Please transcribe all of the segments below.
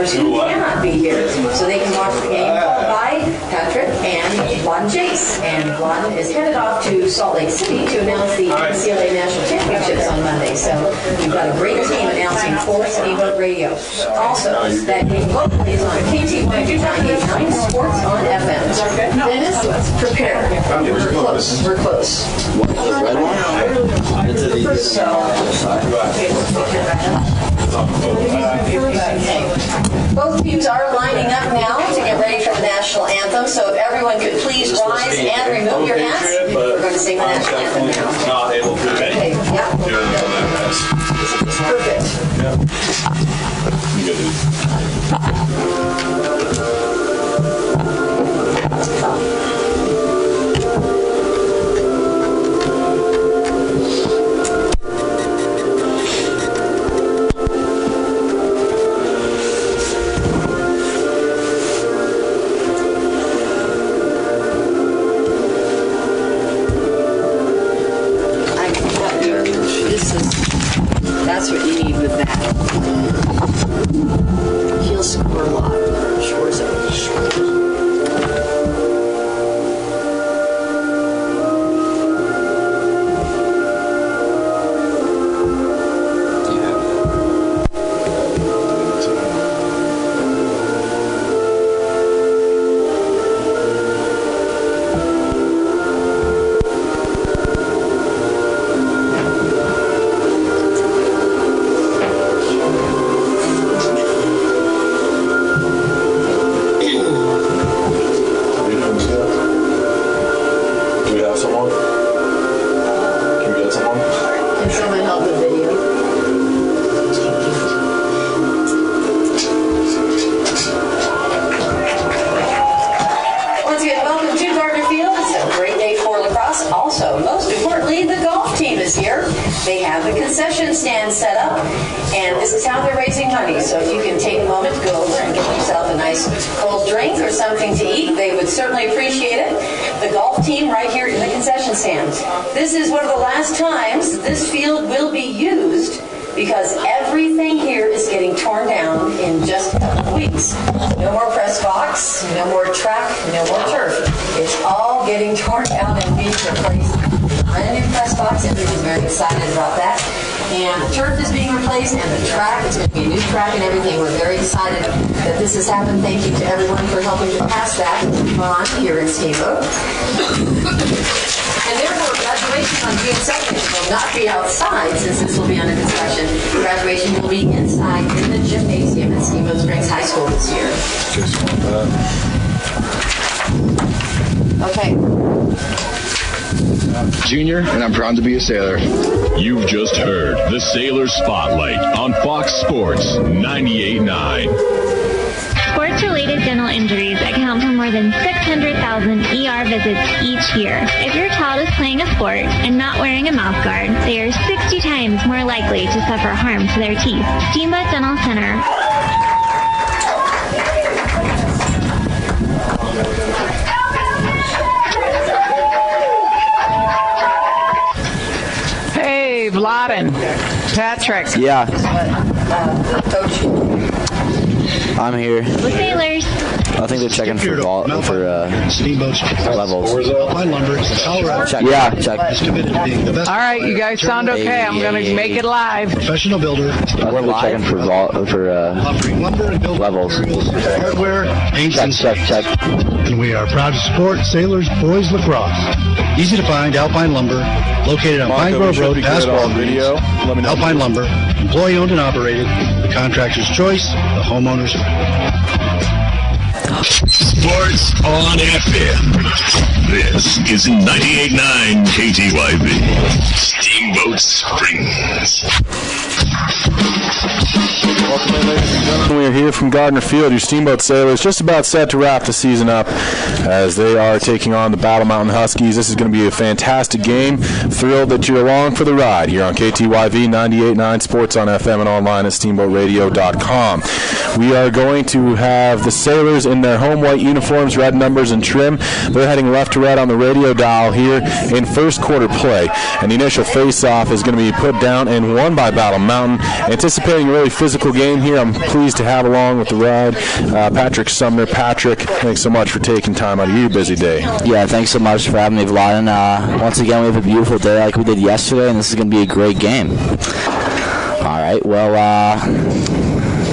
members who cannot be here, so they can watch the game called by Patrick and Lon Chase. And Lon is headed off to Salt Lake City to announce the NCAA National Championships on Monday. So we've got a great team announcing for Steamboat Radio. Also, that game locally is on KTYV 98.9 Sports on FM. Dennis, let's prepare. We're close. We're close. Both teams are lining up now to get ready for the national anthem. So if everyone could please rise and remove your hats, we're going to sing the national anthem now. Not able to. Okay. Yeah. Perfect. That's what you need with that. He'll score a lot. Sure. They have the concession stand set up, and this is how they're raising money. So if you can take a moment to go over and get yourself a nice cold drink or something to eat, they would certainly appreciate it. The golf team right here in the concession stand. This is one of the last times this field will be used because everything here is getting torn down in just a couple of weeks. No more press box, no more track, no more turf. It's all getting torn down and being replaced. Brand new press box, everyone's very excited about that. And the turf is being replaced, and the track, it's going to be a new track and everything. We're very excited that this has happened. Thank you to everyone for helping to pass that on here in Steamboat. And therefore, graduation on June 2nd will not be outside, since this will be under construction. Graduation will be inside in the gymnasium at Steamboat Springs High School this year. Okay. Junior, and I'm proud to be a sailor. You've just heard the Sailor Spotlight on Fox Sports 98.9. Sports-related dental injuries account for more than 600,000 ER visits each year. If your child is playing a sport and not wearing a mouth guard, they are 60 times more likely to suffer harm to their teeth. Steamboat Dental Center. Vladen, Patrick. Yeah. I'm here. The Sailors. I think they're checking for Steamboat's levels. Alpine Lumber, Colorado. Check. Yeah, check. Is committed to being the best. All right, you guys sound okay. I'm going to make it live. Professional builder. I think they're checking for offering lumber and building levels. Hardware, paints, and check. And we are proud to support Sailors Boys Lacrosse. Easy to find Alpine Lumber, located on Pine Grove Road, past Walgreens. Alpine Lumber, employee owned and operated. The contractor's choice, the homeowner's right. Sports on FM. This is 98.9 KTYV. Steamboat Springs. Welcome in, ladies and gentlemen. We are here from Gardner Field. Your Steamboat Sailors just about set to wrap the season up as they are taking on the Battle Mountain Huskies. This is going to be a fantastic game. Thrilled that you're along for the ride here on KTYV 98.9 Sports on FM and online at steamboatradio.com. We are going to have the Sailors in in their home white uniforms, red numbers and trim. They're heading left to right on the radio dial here in first quarter play. And the initial face-off is going to be put down and won by Battle Mountain. Anticipating a really physical game here, I'm pleased to have along with the ride Patrick Sumner. Patrick, thanks so much for taking time out of your busy day. Yeah, thanks so much for having me, Vladen. Once again, we have a beautiful day like we did yesterday, and this is going to be a great game. All right, well,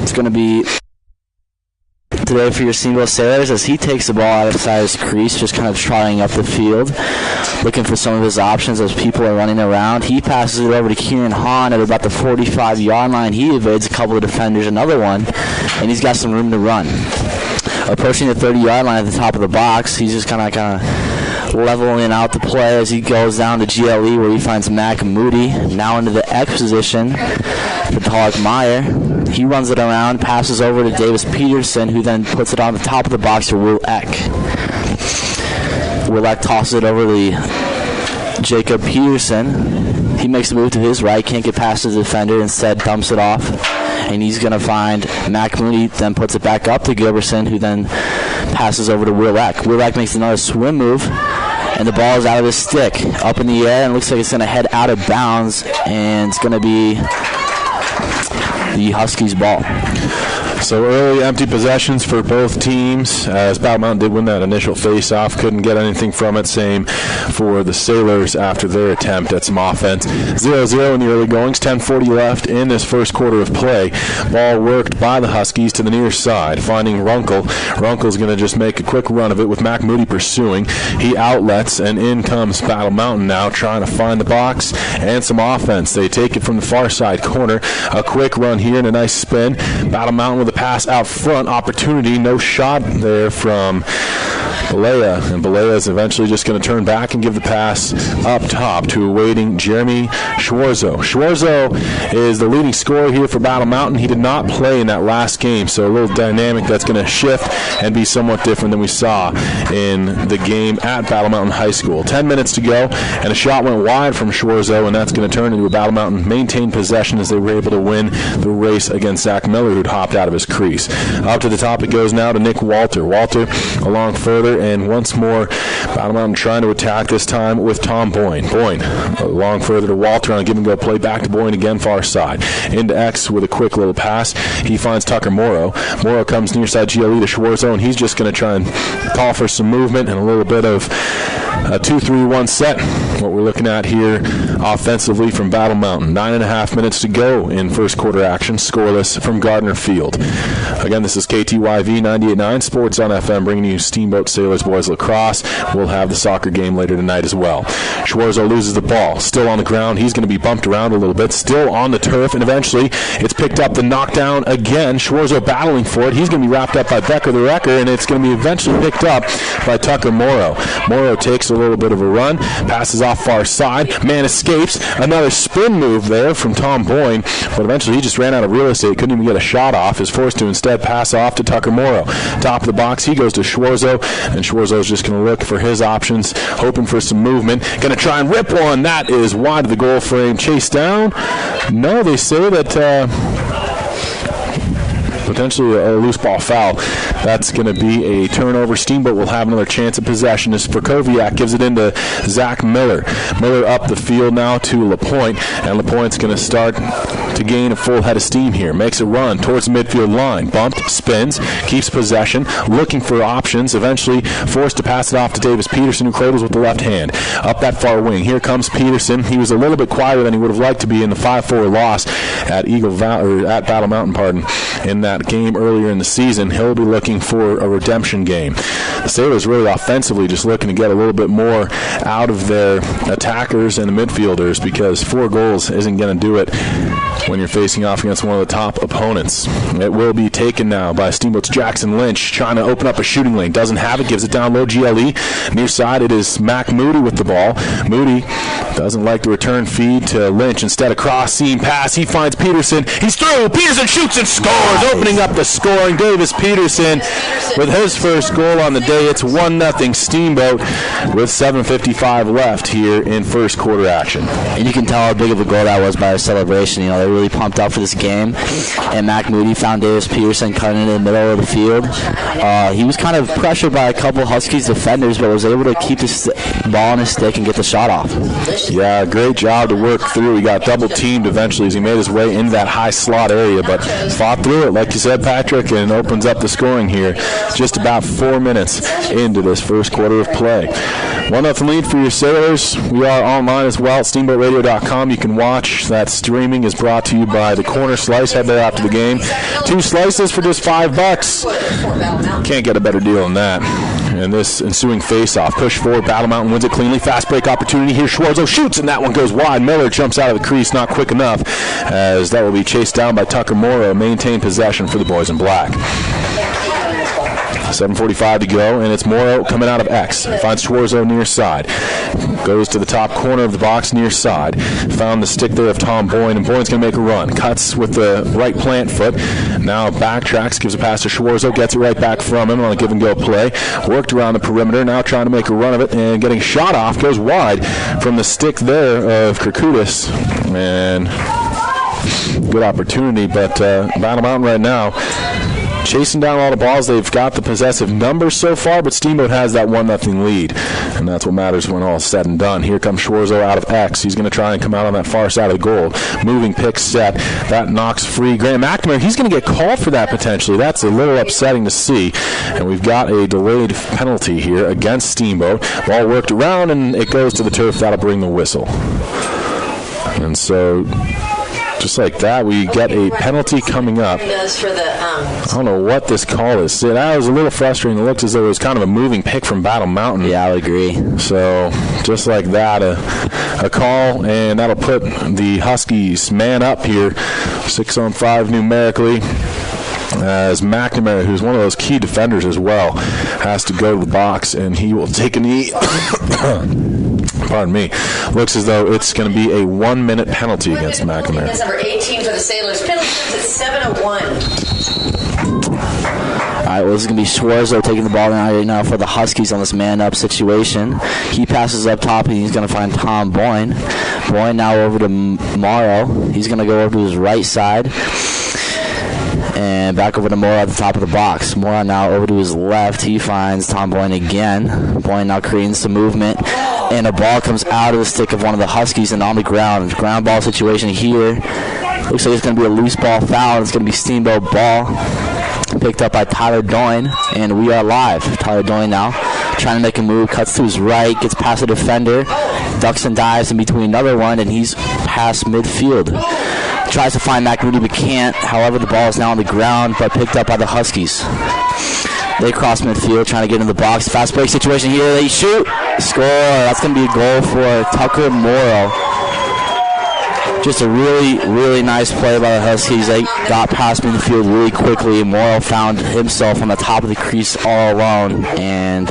it's going to be today for your Steamboat Sailors as he takes the ball out of his crease, just kind of trotting up the field, looking for some of his options as people are running around. He passes it over to Kieran Hahn at about the 45-yard line. He evades a couple of defenders, another one, and he's got some room to run. Approaching the 30-yard line at the top of the box, he's just kind of leveling out the play as he goes down to GLE where he finds Mac Moody, now into the X position for Tarek Meyer. He runs it around, passes over to Davis Peterson, who then puts it on the top of the box to Will Eck. Will Eck tosses it over to Jacob Peterson. He makes a move to his right, can't get past the defender, instead dumps it off. And he's going to find Mac Moody, then puts it back up to Gilbertson, who then passes over to Will Eck. Will Eck makes another swim move, and the ball is out of his stick, up in the air, and looks like it's going to head out of bounds, and it's going to be the Huskies' ball. So early empty possessions for both teams as Battle Mountain did win that initial face-off. Couldn't get anything from it. Same for the Sailors after their attempt at some offense. 0-0 in the early goings. 10:40 left in this first quarter of play. Ball worked by the Huskies to the near side, finding Runkle. Runkle's going to just make a quick run of it with Mac Moody pursuing. He outlets, and in comes Battle Mountain now trying to find the box and some offense. They take it from the far side corner. A quick run here and a nice spin. Battle Mountain with a pass out front, opportunity, no shot there from Balea, and Balea is eventually just going to turn back and give the pass up top to awaiting Jeremy Schwarzo. Schwarzo is the leading scorer here for Battle Mountain. He did not play in that last game, so a little dynamic that's going to shift and be somewhat different than we saw in the game at Battle Mountain High School. 10 minutes to go, and a shot went wide from Schwarzo, and that's going to turn into a Battle Mountain maintained possession as they were able to win the race against Zach Miller, who'd hopped out of his crease. Up to the top it goes now to Nick Walter. Walter along further, and once more Battle Mountain trying to attack, this time with Tom Boyne. Boyne along further to Walter on a give and go play, back to Boyne again, far side. Into X with a quick little pass. He finds Tucker Morrow. Morrow comes near side GLE to Schwarzo, and he's just going to try and call for some movement and a little bit of a 2-3-1 set. What we're looking at here offensively from Battle Mountain. 9.5 minutes to go in first quarter action. Scoreless from Gardner Field. Again, this is KTYV 98.9 Sports on FM, bringing you Steamboat Sailors Boys Lacrosse. We'll have the soccer game later tonight as well. Schwarzo loses the ball. Still on the ground. He's going to be bumped around a little bit. Still on the turf, and eventually it's picked up, the knockdown again. Schwarzo battling for it. He's going to be wrapped up by Becker the Wrecker, and it's going to be eventually picked up by Tucker Morrow. Morrow takes a little bit of a run, passes off far side. Man escapes. Another spin move there from Tom Boyne, but eventually he just ran out of real estate. Couldn't even get a shot off. Is forced to instead pass off to Tucker Morrow. Top of the box, he goes to Schwarzo, and Schwarzo is just going to look for his options, hoping for some movement. Going to try and rip one. That is wide of the goal frame. Chase down. No, they say that potentially a loose ball foul. That's going to be a turnover. Steamboat will have another chance at possession as Prokoviak gives it into Zach Miller. Miller up the field now to LaPointe, and LaPointe's going to start to gain a full head of steam here. Makes a run towards the midfield line. Bumped, spins, keeps possession, looking for options, eventually forced to pass it off to Davis Peterson, who cradles with the left hand. Up that far wing. Here comes Peterson. He was a little bit quieter than he would have liked to be in the 5-4 loss at at Battle Mountain, in that game earlier in the season. He'll be looking for a redemption game. The Sailors really offensively just looking to get a little bit more out of their attackers and the midfielders, because 4 goals isn't going to do it when you're facing off against one of the top opponents. It will be taken now by Steamboat's Jackson Lynch, trying to open up a shooting lane. Doesn't have it, gives it down low, GLE. Near side, it is Mac Moody with the ball. Moody doesn't like the return feed to Lynch. Instead, a cross-seam pass. He finds Peterson. He's through. Peterson shoots and scores, opening up the scoring. Davis Peterson with his first goal on the day. It's 1-0 Steamboat with 7:55 left here in first quarter action. And you can tell how big of a goal that was by their celebration. You know, they really pumped up for this game. And Mac Moody found Davis Peterson cutting in the middle of the field. He was kind of pressured by a couple Huskies defenders, but was able to keep the ball on his stick and get the shot off. Yeah, great job to work through. He got double teamed eventually as he made his way into that high slot area, but fought through it, like you said, Patrick, and opens up the scoring here just about 4 minutes into this first quarter of play. 1-0 lead for your Sailors. We are online as well at steamboatradio.com. You can watch. That streaming is brought to you by the Corner Slice. Head there after the game. 2 slices for just $5. Can't get a better deal than that. And this ensuing face-off. Push forward. Battle Mountain wins it cleanly. Fast break opportunity here. Schwarzo shoots, and that one goes wide. Miller jumps out of the crease not quick enough, as that will be chased down by Tucker Morrow. Maintain possession for the boys in black. 7:45 to go, and it's Morrow coming out of X. Finds Schwarzo near side. Goes to the top corner of the box near side. Found the stick there of Tom Boyne, and Boyne's going to make a run. Cuts with the right plant foot. Now backtracks, gives a pass to Schwarzo, gets it right back from him on a give-and-go play. Worked around the perimeter, now trying to make a run of it, and getting shot off. Goes wide from the stick there of Kirkudis. And good opportunity, but Battle Mountain right now chasing down all the balls. They've got the possessive numbers so far, but Steamboat has that 1-0 lead, and that's what matters when all is said and done. Here comes Schwarzo out of X. He's going to try and come out on that far side of the goal. Moving pick set. That knocks free. Graham McNamara, he's going to get called for that potentially. That's a little upsetting to see, and we've got a delayed penalty here against Steamboat. Ball worked around, and it goes to the turf. That'll bring the whistle. And so just like that, we get a penalty coming up. I don't know what this call is. That was a little frustrating. It looked as though it was kind of a moving pick from Battle Mountain. Yeah, I would agree. So just like that, a call, and that'll put the Huskies man up here, 6-on-5 numerically, as McNamara, who's one of those key defenders as well, has to go to the box, and he will take a knee. Pardon me. Looks as though it's going to be a 1-minute penalty against McNamara. That's number 18 for the Sailors. Penalty at 7:01. All right, well, this is going to be Schwarzo taking the ball right now for the Huskies on this man-up situation. He passes up top, and he's going to find Tom Boyne. Boyne now over to Morrow. He's going to go over to his right side. And back over to Morrow at the top of the box. Morrow now over to his left. He finds Tom Boyne again. Boyne now creating some movement. And a ball comes out of the stick of one of the Huskies and on the ground. Ground ball situation here. Looks like it's going to be a loose ball foul. It's going to be Steamboat ball. Picked up by Tyler Doyne. And we are live. Tyler Doyne now trying to make a move. Cuts to his right. Gets past the defender. Ducks and dives in between another one. And he's past midfield. Tries to find Mac Moody but can't. However, the ball is now on the ground but picked up by the Huskies. They cross midfield trying to get in the box. Fast break situation here. They shoot. Score. That's going to be a goal for Tucker Morrow. Just a really, really nice play by the Huskies. They got past midfield really quickly. Morrow found himself on the top of the crease all alone and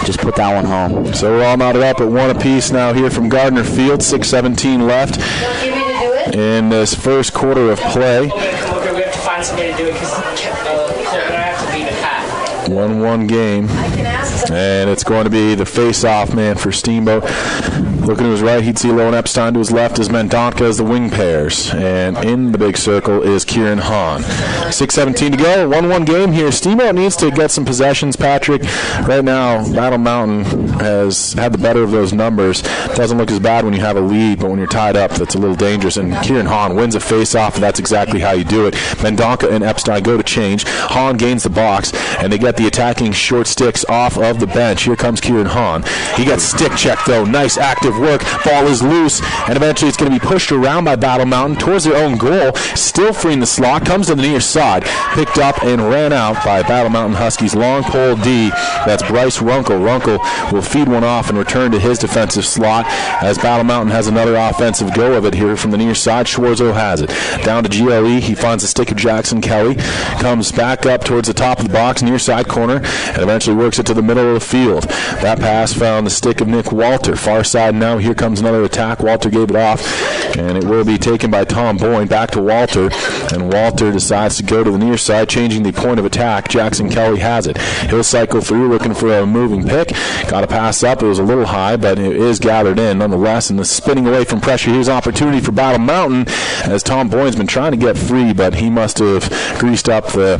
just put that one home. So we're all knotted up at 1 apiece now here from Gardner Field. 6:17 left in this first quarter of play. We have to find somebody to do it because I have to beat a hat. 1-1 game. And it's going to be the face-off man for Steamboat. Looking to his right, he'd see Lowen Epstein. To his left is Mendonca as the wing pairs. And in the big circle is Kieran Hahn. 6:17 to go. 1-1 game here. Steamboat needs to get some possessions, Patrick. Right now, Battle Mountain has had the better of those numbers. Doesn't look as bad when you have a lead, but when you're tied up, that's a little dangerous. And Kieran Hahn wins a face-off, and that's exactly how you do it. Mendonca and Epstein go to change. Hahn gains the box, and they get the attacking short sticks off of the bench. Here comes Kieran Hahn. He gets stick checked, though. Nice active work. Ball is loose, and eventually it's going to be pushed around by Battle Mountain towards their own goal. Still freeing the slot. Comes to the near side. Picked up and ran out by Battle Mountain Huskies. Long pole D. That's Bryce Runkle. Runkle will feed one off and return to his defensive slot as Battle Mountain has another offensive go of it here from the near side. Schwarzo has it. Down to GLE. He finds the stick of Jackson Kelly. Comes back up towards the top of the box, near side corner, and eventually works it to the middle of the field. That pass found the stick of Nick Walter. Far side now now. Here comes another attack. Walter gave it off, and it will be taken by Tom Boyne. Back to Walter, and Walter decides to go to the near side, changing the point of attack. Jackson Kelly has it. He'll cycle through, looking for a moving pick. Got to pass up. It was a little high, but it is gathered in nonetheless. And the spinning away from pressure. Here's an opportunity for Battle Mountain, as Tom Boyne's been trying to get free, but he must have greased up the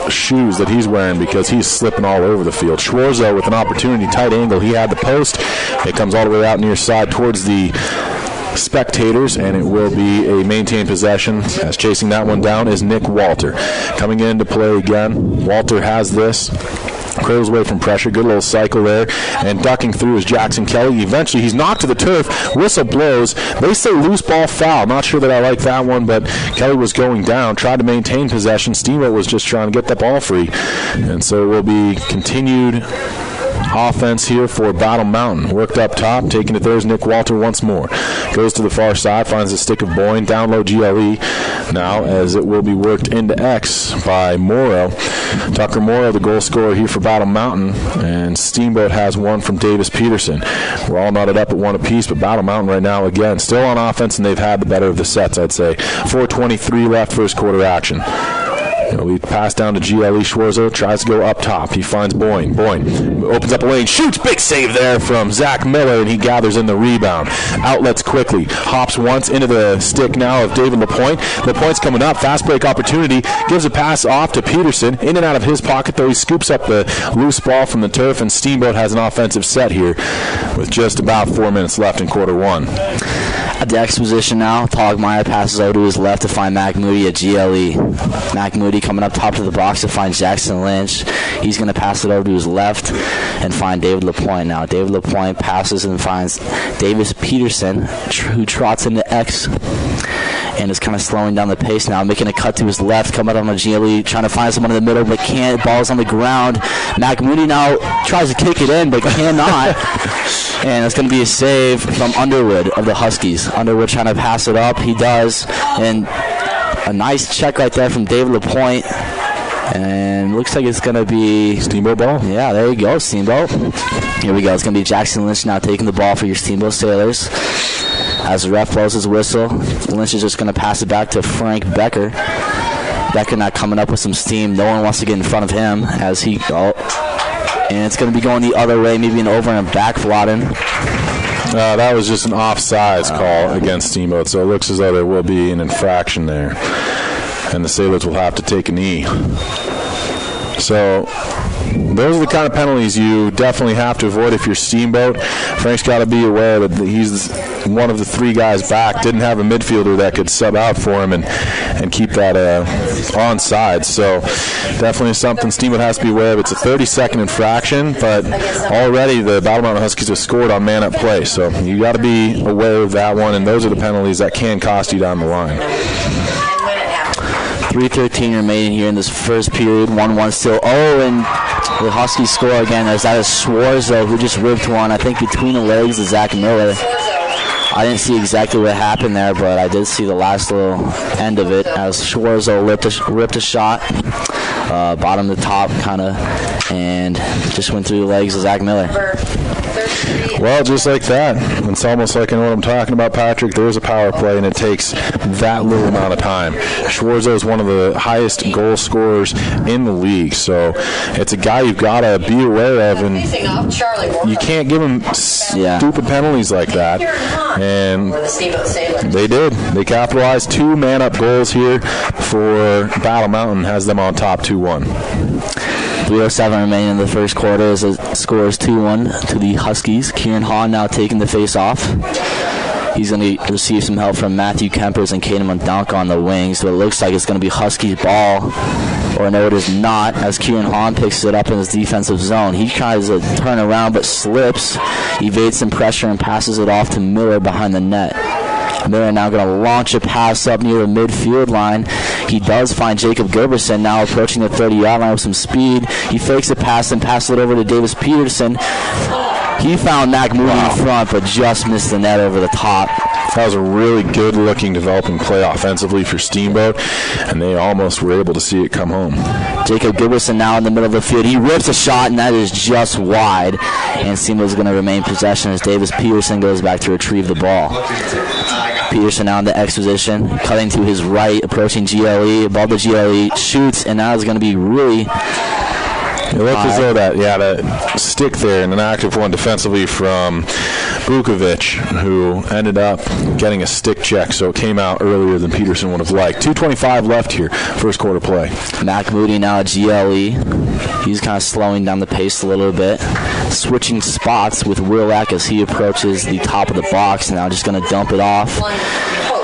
shoes that he's wearing, because he's slipping all over the field. Schwarzo with an opportunity, tight angle. He had the post. It comes all the way out near side towards the spectators, and it will be a maintained possession, as chasing that one down is Nick Walter. Coming in to play again. Walter has this. Cradles away from pressure. Good little cycle there. And ducking through is Jackson Kelly. Eventually, he's knocked to the turf. Whistle blows. They say loose ball foul. Not sure that I like that one, but Kelly was going down. Tried to maintain possession. Steamboat was just trying to get that ball free. And so it will be continued offense here for Battle Mountain. Worked up top, taking it there is Nick Walter once more. Goes to the far side, finds the stick of Boyne. Down low GLE now, as it will be worked into X by Morrow. Tucker Morrow, the goal scorer here for Battle Mountain, and Steamboat has one from Davis Peterson. We're all knotted up at one apiece, but Battle Mountain right now, again, still on offense, and they've had the better of the sets, I'd say. 4:23 left, first quarter action. We pass down to GLE. Schwarzo tries to go up top. He finds Boyne. Boyne opens up a lane, shoots. Big save there from Zach Miller, and he gathers in the rebound. Outlets quickly. Hops once into the stick now of David LaPointe. LaPointe's coming up. Fast break opportunity. Gives a pass off to Peterson. In and out of his pocket, though. He scoops up the loose ball from the turf, and Steamboat has an offensive set here with just about 4 minutes left in quarter one. At the X position now, Togmeyer passes over to his left to find Mac Moody at GLE. Mac Moody coming up top to the box to find Jackson Lynch. He's going to pass it over to his left and find David LaPointe now. David LaPointe passes and finds Davis Peterson, who trots into X and is kind of slowing down the pace now, making a cut to his left, coming out on the GLE, trying to find someone in the middle, but can't. Ball's on the ground. Mac Moody now tries to kick it in, but cannot. And it's going to be a save from Underwood of the Huskies. Underwood trying to pass it up. He does. And a nice check right there from David LaPointe. And looks like it's going to be Steamboat ball. Yeah, there you go, Steamboat. Here we go. It's going to be Jackson Lynch now taking the ball for your Steamboat Sailors. As the ref blows his whistle, Lynch is just going to pass it back to Frank Becker. Becker not coming up with some steam. No one wants to get in front of him as he... And it's going to be going the other way, maybe an over and back, Vladen. That was just an offsides call against Steamboat, so it looks as though there will be an infraction there. And the Sailors will have to take a knee. So those are the kind of penalties you definitely have to avoid if you're Steamboat. Frank's got to be aware that he's one of the three guys back. Didn't have a midfielder that could sub out for him and keep that onside. So definitely something Steamboat has to be aware of. It's a 30-second infraction, but already the Battle Mountain Huskies have scored on man-up play. So you got to be aware of that one, and those are the penalties that can cost you down the line. 3:13 remaining here in this first period. 1-1 still. Oh, and the Huskies score again. As that is Schwarzo, who just ripped one, I think, between the legs of Zach Miller. I didn't see exactly what happened there, but I did see the last little end of it as Schwarzo ripped a shot, bottom to top, kind of, and just went through the legs of Zach Miller. Well, just like that. It's almost like I know what I'm talking about, Patrick. There's a power play, and it takes that little amount of time. Schwarzo is one of the highest goal scorers in the league, so it's a guy you've got to be aware of, and you can't give him stupid penalties like that. And they did. They capitalized 2 man-up goals here for Battle Mountain, has them on top 2-1. 3:07 remaining in the first quarter as it scores 2-1 to the Huskies. Kieran Hahn now taking the face-off. He's going to receive some help from Matthew Kempers and Caden Mundunk on the wings, so it looks like it's going to be Huskies ball. Or no, it is not, as Kieran Hahn picks it up in his defensive zone. He tries to turn around but slips, evades some pressure, and passes it off to Miller behind the net. Miller now going to launch a pass up near the midfield line. He does find Jacob Gilbertson now approaching the 30-yard line with some speed. He fakes a pass and passes it over to Davis Peterson. He found Mac Moody in front, but just missed the net over the top. That was a really good-looking developing play offensively for Steamboat, and they almost were able to see it come home. Jacob Giberson now in the middle of the field. He rips a shot, and that is just wide. And Steamboat's going to remain possession as Davis Peterson goes back to retrieve the ball. Peterson now in the X position, cutting to his right, approaching GLE, above the GLE, shoots, and now is going to be really... It looked as though that stick there, and an active one defensively from Bukovic, who ended up getting a stick check, so it came out earlier than Peterson would have liked. 2:25 left here, first quarter play. Mac Moody now at GLE. He's kind of slowing down the pace a little bit. Switching spots with Wilak as he approaches the top of the box. Now just going to dump it off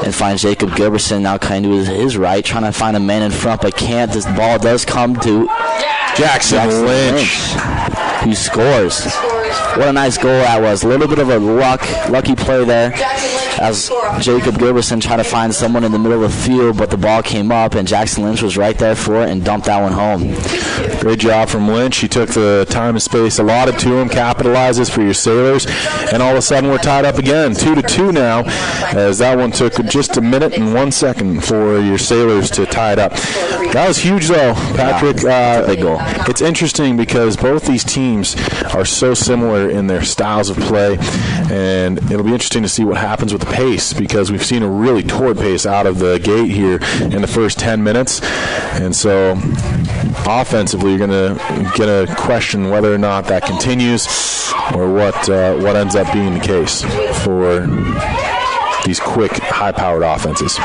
and find Jacob Giberson now kind of to his right, trying to find a man in front, but can't. This ball does come to Jackson Lynch, who scores. What a nice goal that was. A little bit of a lucky play there as Jacob Giberson tried to find someone in the middle of the field, but the ball came up, and Jackson Lynch was right there for it and dumped that one home. Great job from Lynch. He took the time and space allotted to him, capitalizes for your Sailors, and all of a sudden we're tied up again. 2-2 now, as that one took just a minute and 1 second for your Sailors to tie it up. That was huge, though, Patrick. Big goal. It's interesting because both these teams are so similar in their styles of play, and it'll be interesting to see what happens with the pace, because we've seen a really torrid pace out of the gate here in the first 10 minutes, and so offensively you're going to get a question whether or not that continues or what ends up being the case for these quick, high-powered offenses.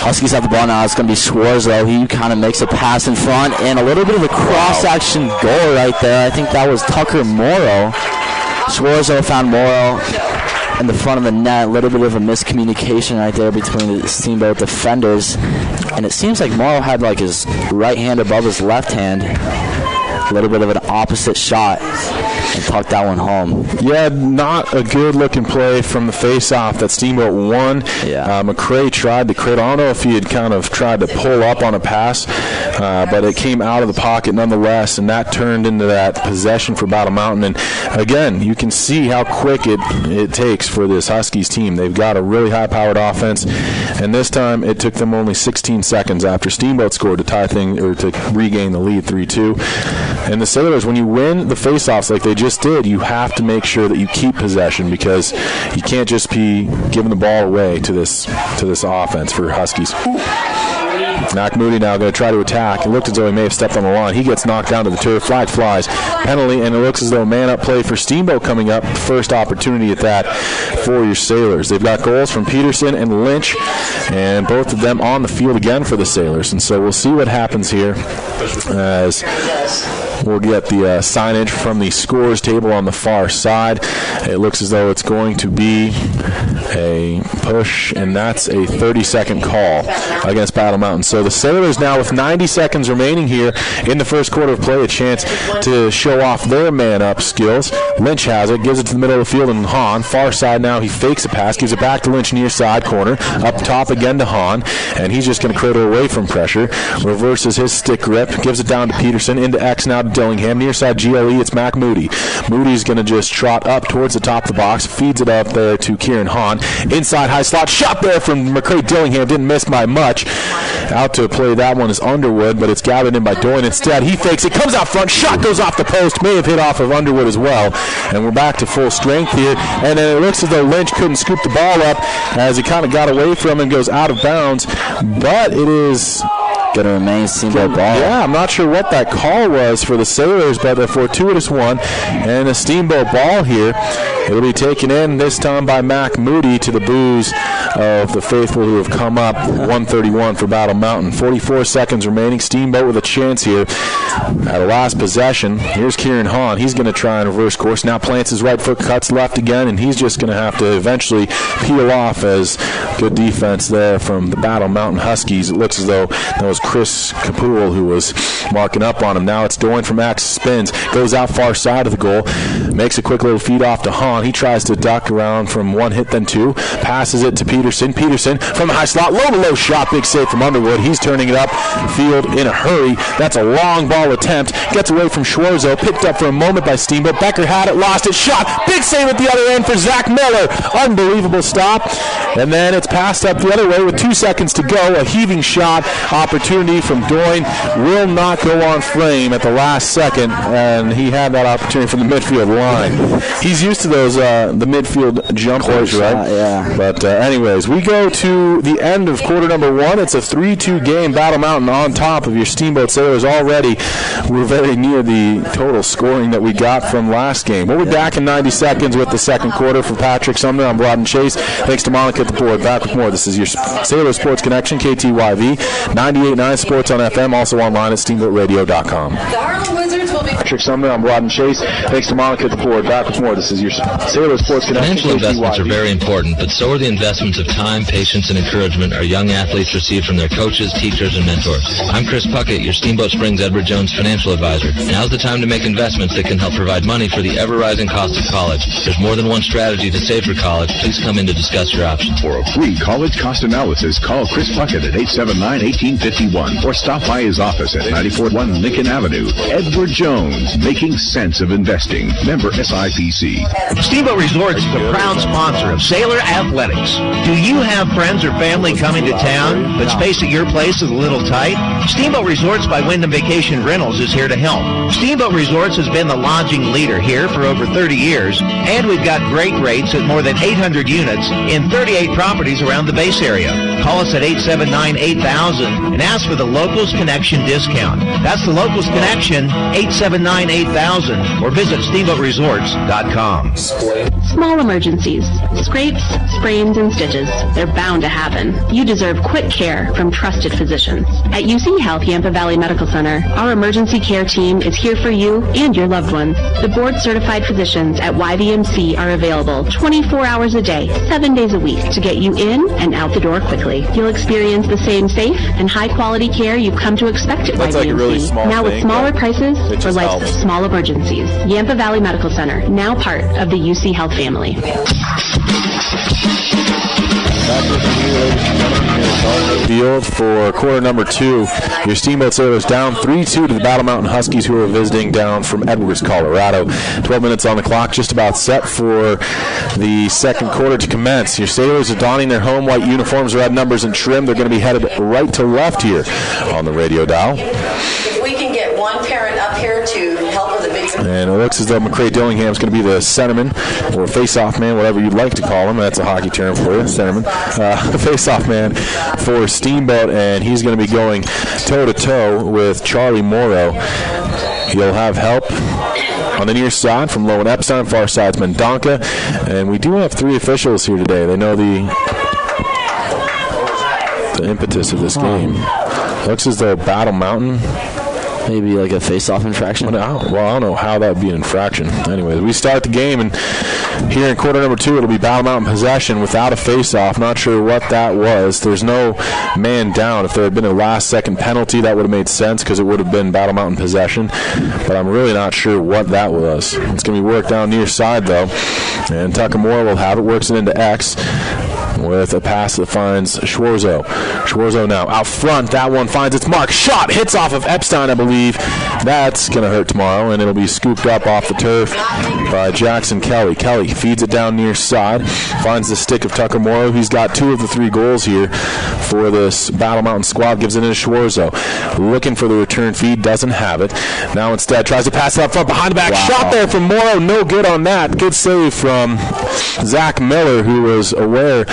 Huskies have the ball now. It's going to be Schwarz, though. He kind of makes a pass in front, and a little bit of a cross-action goal right there. I think that was Tucker Morrow. Schwarz, though, found Morrow in the front of the net. A little bit of a miscommunication right there between the Steamboat defenders. And it seems like Morrow had like his right hand above his left hand. A little bit of an opposite shot. And pucked that one home. Yeah, not a good-looking play from the face-off that Steamboat won. Yeah. McCray tried to crit. I don't know if he had kind of tried to pull up on a pass, but it came out of the pocket nonetheless, and that turned into that possession for Battle Mountain. And, again, you can see how quick it takes for this Huskies team. They've got a really high-powered offense, and this time it took them only 16 seconds after Steamboat scored to tie to regain the lead 3-2. And the Sailors, when you win the face-offs like they just did, you have to make sure that you keep possession, because you can't just be giving the ball away to this offense for Huskies. Mac Moody now going to try to attack. It looked as though he may have stepped on the line. He gets knocked down to the turf. Flag flies. Penalty, and it looks as though man-up play for Steamboat coming up. First opportunity at that for your Sailors. They've got goals from Peterson and Lynch, and both of them on the field again for the Sailors. And so we'll see what happens here as we'll get the signage from the scores table on the far side. It looks as though it's going to be a push, and that's a 30-second call against Battle Mountain. So the Sailors now with 90 seconds remaining here in the first quarter of play, a chance to show off their man-up skills. Lynch has it, gives it to the middle of the field, and Hahn, far side now, he fakes a pass, gives it back to Lynch near side corner, up top again to Hahn, and he's just going to cradle away from pressure, reverses his stick grip, gives it down to Peterson, into X now to Dillingham, near side GLE, it's Mac Moody. Moody's going to just trot up towards the top of the box, feeds it up there to Kieran Hahn, inside high slot, shot there from McCray Dillingham, didn't miss by much. Out to play that one is Underwood, but it's gathered in by Doyne instead. He fakes it, comes out front, shot goes off the post, may have hit off of Underwood as well. And we're back to full strength here. And then it looks as though Lynch couldn't scoop the ball up as he kind of got away from him and goes out of bounds. But it is going to remain Steamboat ball. Yeah, I'm not sure what that call was for the Sailors, but a fortuitous one. And a Steamboat ball here. It'll be taken in this time by Mac Moody to the boos of the faithful who have come up. 131 for Battle Mountain. 44 seconds remaining. Steamboat with a chance here at a last possession. Here's Kieran Hahn. He's going to try and reverse course. Now plants his right foot, cuts left again, and he's just going to have to eventually peel off as good defense there from the Battle Mountain Huskies. It looks as though that was Chris Capool who was marking up on him. Now it's Doyne from X, spins, goes out far side of the goal, makes a quick little feed off to Hahn. He tries to duck around from one hit, then two, passes it to Peterson. Peterson from the high slot, low shot, big save from Underwood. He's turning it up field in a hurry. That's a long ball attempt. Gets away from Schwarzo, picked up for a moment by Steamboat. Becker had it, lost it, shot, big save at the other end for Zach Miller. Unbelievable stop. And then it's passed up the other way with 2 seconds to go. A heaving shot opportunity from Doyne will not go on frame at the last second, and he had that opportunity from the midfield line. He's used to those the midfield jumpers, right? Yeah. But anyways, we go to the end of quarter number 1. It's a 3-2 game. Battle Mountain on top of your Steamboat Sailors already. We're very near the total scoring that we got from last game. We'll be back in 90 seconds with the second quarter. For Patrick Sumner, I'm Rod and Chase. Thanks to Monica at the board. Back with more. This is your Sailor Sports Connection, KTYV, 98.9 Sports on FM, also online at steamboatradio.com. The Harlem Wizards will be... Patrick Sumner, I'm Rod and Chase. Thanks to Monica at the board. Back with more. This is your Sailor Sports Connection, Financial investments are very important, but so are the investments of time, patience, and encouragement our young athletes receive from their coaches, teachers, and mentors. I'm Chris Puckett, your Steamboat Springs Edward Jones financial advisor. Now's the time to make investments that can help provide money for the ever-rising cost of college. There's more than one strategy to save for college. Please come in to discuss your options. For a free college cost analysis, call Chris Puckett at 879-1851 or stop by his office at 941 Lincoln Avenue. Edward Jones, making sense of investing. Member SIPC. Steamboat Resorts is a proud sponsor of Sailor Athletics. Do you have friends or family coming to town, but space at your place is a little tight? Steamboat Resorts by Wyndham Vacation Rentals is here to help. Steamboat Resorts has been the lodging leader here for over 30 years, and we've got great rates at more than 800 units in 38 properties around the base area. Call us at 879-8000 and ask for the Locals Connection discount. That's the Locals Connection, 879-8000, or visit steamboatresorts.com. Small emergencies, scrapes, sprains, and stitches. They're bound to happen. You deserve quick care from trusted physicians. At UC Health Yampa Valley Medical Center, our emergency care team is here for you and your loved ones. The board-certified physicians at YVMC are available 24 hours a day, 7 days a week to get you in and out the door quickly. You'll experience the same safe and high-quality care you've come to expect at YVMC. Like a really small now with thing, smaller prices for life's helps. small emergencies. Yampa Valley Medical Center, now part of the UC Health family. Field for quarter number 2. Your Steamboat Sailors down 3-2 to the Battle Mountain Huskies, who are visiting down from Edwards, Colorado. 12 minutes on the clock, just about set for the second quarter to commence. Your Sailors are donning their home white uniforms, red numbers and trim. They're going to be headed right to left here on the radio dial. If we can get one parent up here to help with the big... And it looks as though McCray Dillingham's going to be the centerman, or face-off man, whatever you'd like to call him. That's a hockey term for you, centerman. Face-off man for Steamboat, and he's going to be going toe-to-toe with Charlie Morrow. He'll have help on the near side from Lowen Epstein, far side's Mendonca, and we do have 3 officials here today. They know the impetus of this game. Looks as though Battle Mountain... Maybe like a face-off infraction? Well, I don't know how that would be an infraction. Anyways, we start the game, and here in quarter number 2, it'll be Battle Mountain possession without a face-off. Not sure what that was. There's no man down. If there had been a last-second penalty, that would have made sense because it would have been Battle Mountain possession. But I'm really not sure what that was. It's going to be worked down near side, though. And Tucker Moore will have it. Works it into X with a pass that finds Schwarzo. Schwarzo now out front. That one finds its mark. Shot hits off of Epstein, I believe. That's going to hurt tomorrow, and it'll be scooped up off the turf by Jackson Kelly. Kelly feeds it down near side. Finds the stick of Tucker Morrow. He's got 2 of the 3 goals here for this Battle Mountain squad. Gives it into Schwarzo. Looking for the return feed. Doesn't have it. Now instead tries to pass it up front. Behind the back. Wow. Shot there from Morrow. No good on that. Good save from Zach Miller, who was aware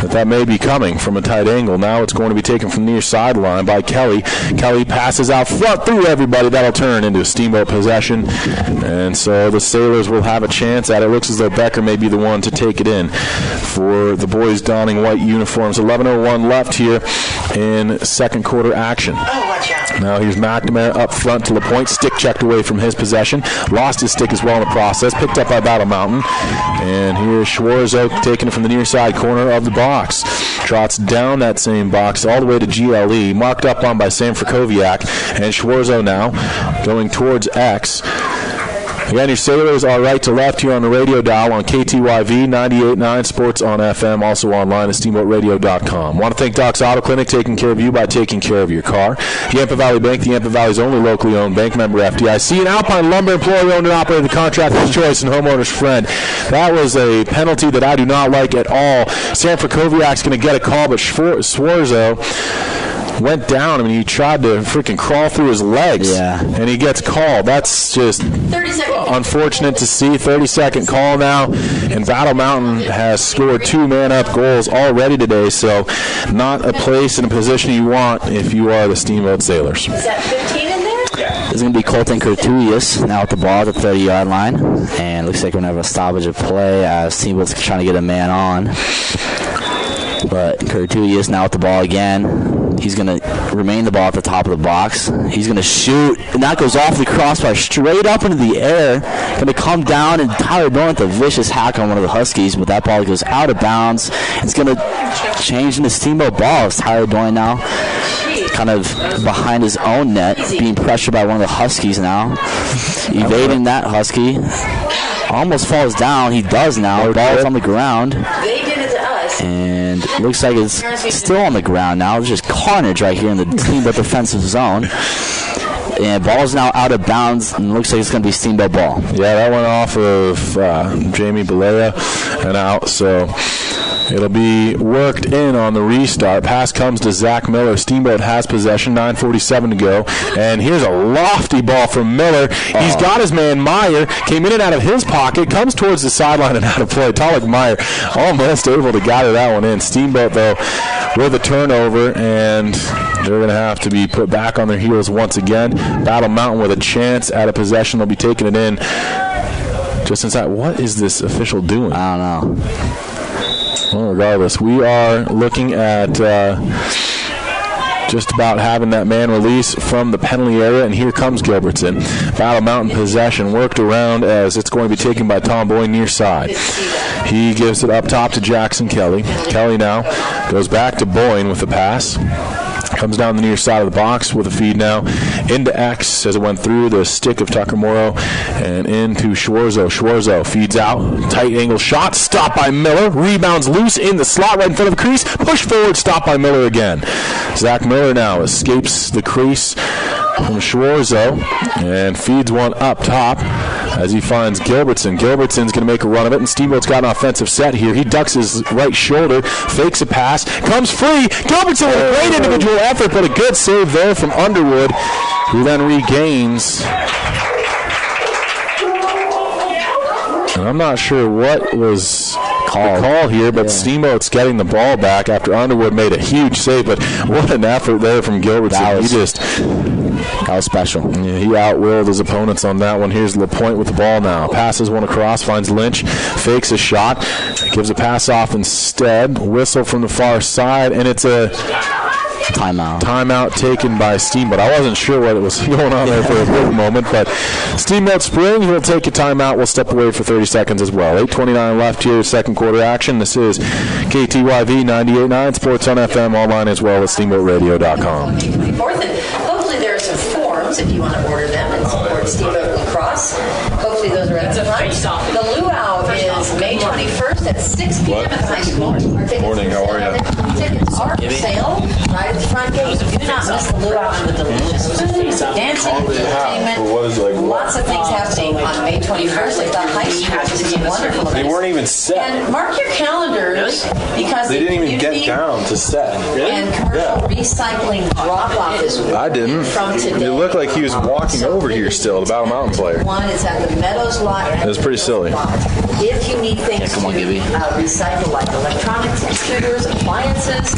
that may be coming from a tight angle. Now it's going to be taken from near sideline by Kelly. Kelly passes out front through everybody. That'll turn into a Steamboat possession. And so the Sailors will have a chance at it. Looks as though Becker may be the one to take it in for the boys donning white uniforms. 11:01 left here in second quarter action. Now here's McNamara up front to LaPointe. Stick checked away from his possession. Lost his stick as well in the process. Picked up by Battle Mountain. And here's Schwarzo taking it from the near side corner of the box. trots down that same box all the way to GLE, marked up on by Sam Frakowiak, and Schwarzo now going towards X. Again, your Sailors are right to left here on the radio dial on KTYV 98.9 Sports on FM, also online at steamboatradio.com. Want to thank Doc's Auto Clinic, taking care of you by taking care of your car. Yampa Valley Bank, the Yampa Valley's only locally owned bank, member FDIC. And Alpine Lumber, employer-owned and operated contractor's choice and homeowner's friend. That was a penalty that I do not like at all. Sam Frakowiak's going to get a call, but Schwarzo went down. I mean, he tried to freaking crawl through his legs, and he gets called. That's just unfortunate to see. 30-second call now, and Battle Mountain has scored 2 man-up goals already today, so not a place and a position you want if you are the Steamboat Sailors. Is that 15 in there? This is going to be Colton Curtuyas now at the ball at the 30-yard line, and looks like we're going to have a stoppage of play as Steamboat's trying to get a man on. But Curtuyas now at the ball again. He's going to remain the ball at the top of the box. He's going to shoot, and that goes off the crossbar straight up into the air. Going to come down, and Tyler Doran with a vicious hack on one of the Huskies, but that ball goes out of bounds. It's going to change into Steamboat ball. It's Tyler Doran now kind of behind his own net, being pressured by one of the Huskies now. Evading that Husky. Almost falls down. He does now. Ball's on the ground. They did it to us. And it looks like it's still on the ground now. There's just carnage right here in the Steamboat defensive zone. And ball's now out of bounds, and looks like it's going to be Steamboat ball. Yeah, that went off of Jamie Balea and out, so it'll be worked in on the restart. Pass comes to Zach Miller. Steamboat has possession, 9:47 to go. And here's a lofty ball from Miller. He's got his man Meyer. Came in and out of his pocket. Comes towards the sideline and out of play. Talik Meyer almost able to gather that one in. Steamboat, though, with a turnover, and they're going to have to be put back on their heels once again. Battle Mountain with a chance at a possession. They'll be taking it in just inside. What is this official doing? I don't know. Well, regardless, we are looking at just about having that man release from the penalty area, and here comes Gilbertson. Battle Mountain possession worked around as it's going to be taken by Tom Boyd near side. He gives it up top to Jackson Kelly. Kelly now goes back to Boyne with the pass. Comes down the near side of the box with a feed now into X as it went through the stick of Tucker Morrow and into Schwarzo. Schwarzo feeds out. Tight angle shot. Stopped by Miller. Rebounds loose in the slot right in front of the crease. Push forward. Stopped by Miller again. Zach Miller now escapes the crease from Schwarzo and feeds one up top as he finds Gilbertson. Gilbertson's going to make a run of it, and Steamboat's got an offensive set here. He ducks his right shoulder, fakes a pass, comes free. Gilbertson with a great individual effort, but a good save there from Underwood, who then regains. And I'm not sure what was the call here, but Steamboat's getting the ball back after Underwood made a huge save, but what an effort there from Gilbertson. That was special. Yeah, he outwilled his opponents on that one. Here's LaPointe with the ball now. Passes one across, finds Lynch, fakes a shot, gives a pass off instead. Whistle from the far side, and it's a timeout taken by Steamboat. I wasn't sure what was going on there for a quick moment, but Steamboat Springs will take a timeout. We'll step away for 30 seconds as well. 8:29 left here, second quarter action. This is KTYV 98.9 Sports on FM, online as well at steamboatradio.com. Hopefully there are some forms if you want to order them and support Steamboat Lacrosse. Hopefully those are at the front. The luau is May 21st at 6 p.m. at the high school. Morning, how are you? Tickets are for sale right at the front gate. Do not miss the luau and the delicious food, dancing, entertainment, lots of things happening on May 21st at the high school. It's a wonderful event. They weren't even set. And mark your calendars because they didn't even get down to set. And commercial recycling drop-off is I didn't. From today. It looked like he was walking over here still, the Battle Mountain player. One is at the Meadows lot. It was pretty silly. If you need things to recycle, like electronics, computers, appliances,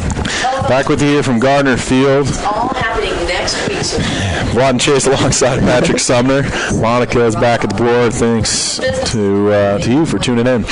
Back with you here from Gardner Field. All happening next week. So Vlad Chase alongside Patrick Sumner. Monica is back at the board. Thanks to you for tuning in.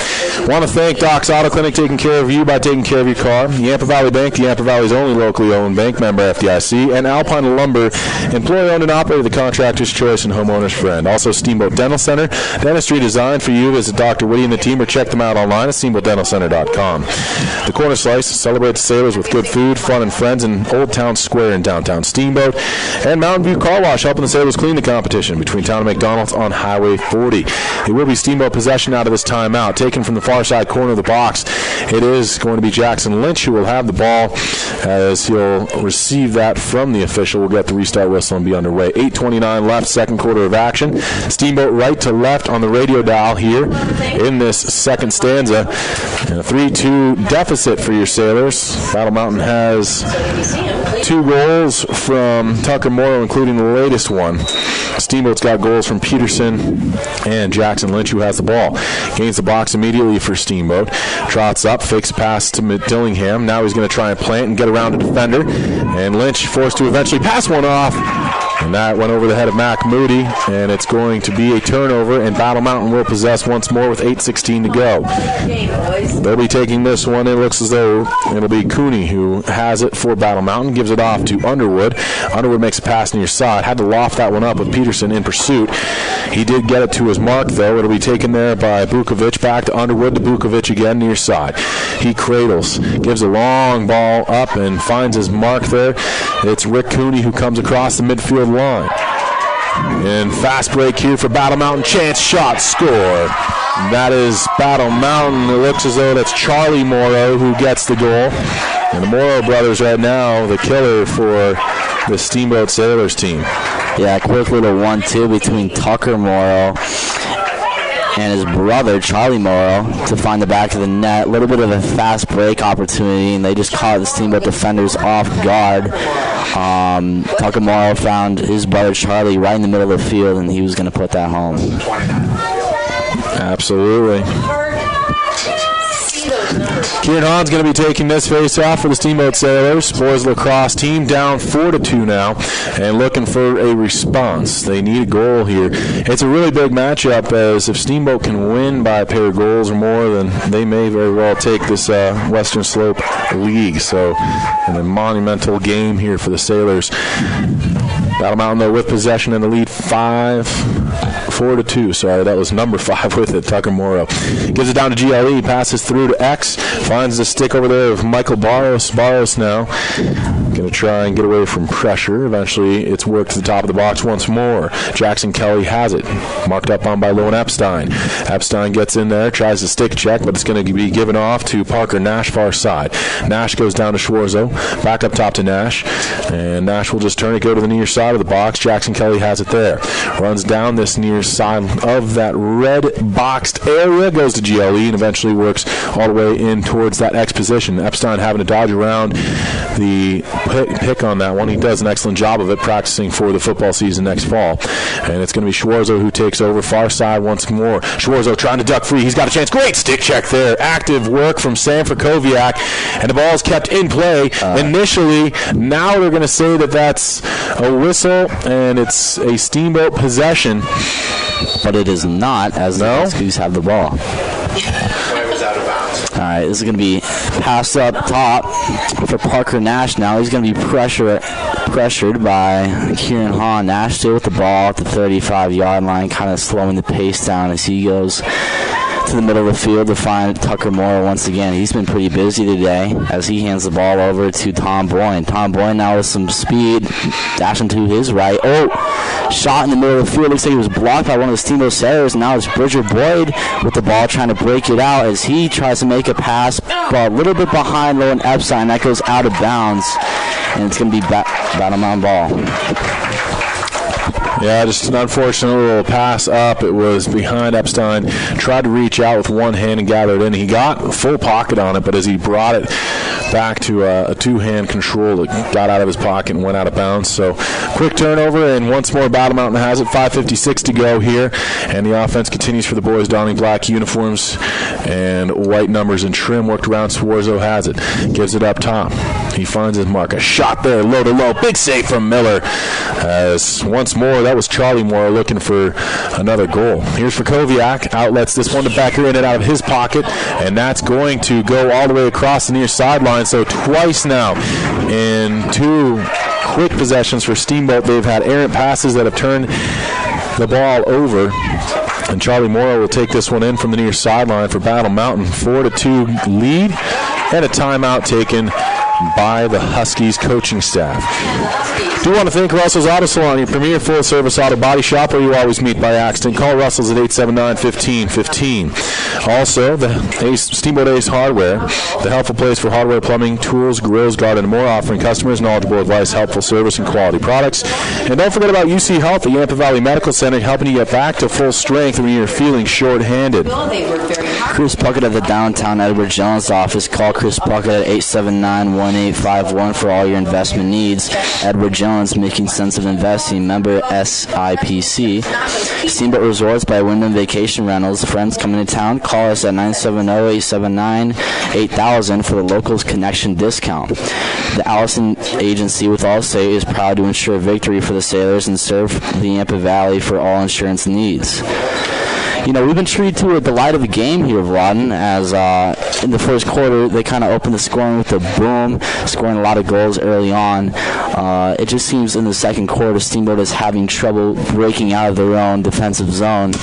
Want to thank Doc's Auto Clinic, taking care of you by taking care of your car. Yampa Valley Bank, the Yampa Valley's only locally owned bank, member FDIC. And Alpine Lumber, employee-owned and operated, the contractor's choice and homeowner's friend. Also, Steamboat Dental Center, dentistry designed for you. Visit Dr. Whitty and the team or check them out online at steamboatdentalcenter.com. The Corner Slice celebrates Sailors with good food, fun, and friends in Old Town Square in downtown Steamboat. And Mountain View Car Wash, helping the Sailors clean the competition between Town and McDonald's on Highway 40. It will be Steamboat possession out of this timeout, taken from the far side corner of the box. It is going to be Jackson Lynch who will have the ball as he'll receive that from the official. We'll get the restart whistle and be underway. 8:29 left, second quarter of action. Steamboat right to left on the radio dial here in this second stanza. And a 3-2 deficit for your Sailors. Battle Mountain has 2 goals from Tucker Morrow, including the latest one. Steamboat's got goals from Peterson and Jackson Lynch, who has the ball. Gains the box immediately for Steamboat. Trots up, fakes a pass to Dillingham. Now he's going to try and plant and get around a defender. And Lynch forced to eventually pass one off. And that went over the head of Mac Moody, and it's going to be a turnover, and Battle Mountain will possess once more with 8:16 to go. They'll be taking this one. It looks as though it'll be Cooney who has it for Battle Mountain, gives it off to Underwood. Underwood makes a pass near side, had to loft that one up with Peterson in pursuit. He did get it to his mark, though. It'll be taken there by Bukovic, back to Underwood, to Bukovic again near side. He cradles, gives a long ball up and finds his mark there. It's Rick Cooney who comes across the midfield line. And fast break here for Battle Mountain. Chance shot, score. That is Battle Mountain. It looks as though that's Charlie Morrow who gets the goal. And the Morrow brothers right now, the killer for the Steamboat Sailors team. Yeah, quick little 1-2 between Tucker Morrow and his brother, Charlie Morrow, to find the back of the net. A little bit of a fast break opportunity, and they just caught the Steamboat defenders off guard. Tucker Morrow found his brother, Charlie, right in the middle of the field, and he was going to put that home. Absolutely. Kieran Hahn's going to be taking this face-off for the Steamboat Sailors. Boys lacrosse team down 4-2 now and looking for a response. They need a goal here. It's a really big matchup, as if Steamboat can win by a pair of goals or more, then they may very well take this Western Slope League. So, a monumental game here for the Sailors. Battle Mountain, though, with possession in the lead 4-2. Sorry, that was number 5 with it, Tucker Morrow. Gives it down to GLE, passes through to X, finds the stick over there of Michael Barros. Barros now going to try and get away from pressure. Eventually, it's worked to the top of the box once more. Jackson Kelly has it, marked up on by Lowen Epstein. Epstein gets in there, tries the stick check, but it's going to be given off to Parker Nash, far side. Nash goes down to Schwarzo, back up top to Nash, and Nash will just turn it, go to the near side of the box. Jackson Kelly has it there. Runs down this near side of that red boxed area, goes to GLE, and eventually works all the way in towards that X position. Epstein having to dodge around the pick on that one. He does an excellent job of it, practicing for the football season next fall. And it's going to be Schwarzo who takes over, far side once more. Schwarzo trying to duck free. He's got a chance. Great stick check there. Active work from Sam Frakowiak, and the ball is kept in play initially. Now they're going to say that that's a whistle, and it's a Steamboat possession. But it is not, as the Huskies have the ball. All right, this is going to be passed up top for Parker Nash now. He's going to be pressured by Kieran Hahn. Nash still with the ball at the 35-yard line, kind of slowing the pace down as he goes to the middle of the field to find Tucker Morrow once again. He's been pretty busy today as he hands the ball over to Tom Boyne. Tom Boyne now with some speed, dashing to his right. Oh, shot in the middle of the field. Looks like he was blocked by one of the Steamboat Sailors. Now it's Bridger Boyd with the ball trying to break it out as he tries to make a pass, but a little bit behind Lowen Epstein. That goes out of bounds, and it's going to be Battle Mountain ball. Yeah, just an unfortunate little pass up. It was behind Epstein. Tried to reach out with one hand and gather it in. He got a full pocket on it, but as he brought it back to a two-hand control, it got out of his pocket and went out of bounds. So quick turnover, and once more Battle Mountain has it. 5:56 to go here, and the offense continues for the boys donning black uniforms and white numbers and trim. Worked around. Swarzo has it. Gives it up top. He finds his mark. A shot there, low to low. Big save from Miller. As once more, that was Charlie Moore looking for another goal. Here's for Koviak. Outlets this one to Becker, in and out of his pocket. And that's going to go all the way across the near sideline. So twice now in 2 quick possessions for Steamboat. They've had errant passes that have turned the ball over. And Charlie Morrow will take this one in from the near sideline for Battle Mountain. 4-2 lead, and a timeout taken by the Huskies coaching staff. Do want to thank Russell's Auto Salon, your premier full-service auto body shop where you always meet by accident. Call Russell's at 879-1515. Also, the Steamboat Ace Hardware, the helpful place for hardware, plumbing, tools, grills, garden, and more, offering customers knowledgeable advice, helpful service, and quality products. And don't forget about UC Health, the Yampa Valley Medical Center, helping you get back to full strength when you're feeling short-handed. Chris Puckett of the downtown Edward Jones office. Call Chris Puckett at 879-1851 for all your investment needs. Edward Jones, making sense of investing. Member SIPC. Steamboat Resorts by Wyndham Vacation Rentals. Friends coming to town, call us at 970-879-8000 for the Locals Connection discount. The Allison Agency with Allstate is proud to ensure victory for the Sailors and serve the Yampa Valley for all insurance needs. You know, we've been treated to a delight of a game here, Vladen, as in the first quarter they kind of opened the scoring with a boom, scoring a lot of goals early on. It just seems in the second quarter Steamboat is having trouble breaking out of their own defensive zone.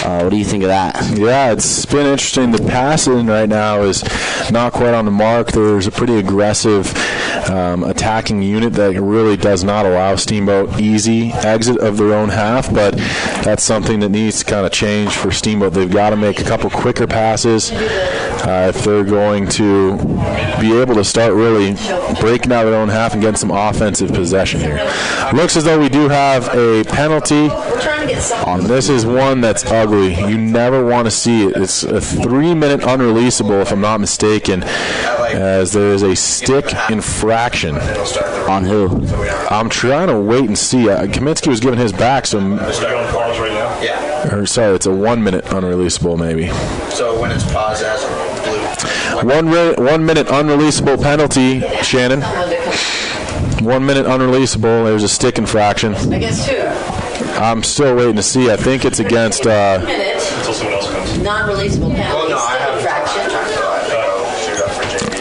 What do you think of that? Yeah, it's been interesting. The passing right now is not quite on the mark. There's a pretty aggressive attacking unit that really does not allow Steamboat easy exit of their own half, but that's something that needs to kind of change for Steamboat. They've got to make a couple quicker passes if they're going to be able to start really breaking out of their own half and getting some offensive possession here. Looks as though we do have a penalty. This is one that's ugly. You never want to see it. It's a 3-minute unreleasable, if I'm not mistaken, as there is a stick infraction. On who? I'm trying to wait and see. Kaminsky was giving his back, so... Or, sorry, it's a 1-minute unreleasable, maybe. So when it's paused as blue. 1 minute unreleasable penalty, Shannon. 1 minute unreleasable. There's a stick infraction. Against who? I'm still waiting to see. I think it's against... non-releasable penalty.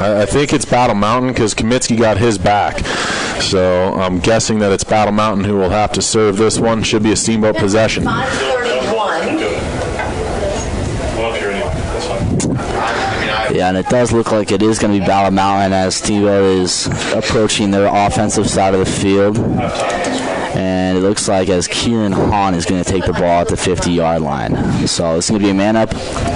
I think it's Battle Mountain because Kaminsky got his back. So I'm guessing that it's Battle Mountain who will have to serve this one. Should be a Steamboat possession. 5:31. Yeah, and it does look like it is going to be Battle Mountain as Steamboat is approaching their offensive side of the field. And it looks like as Kieran Hahn is going to take the ball at the 50-yard line. So it's going to be a man-up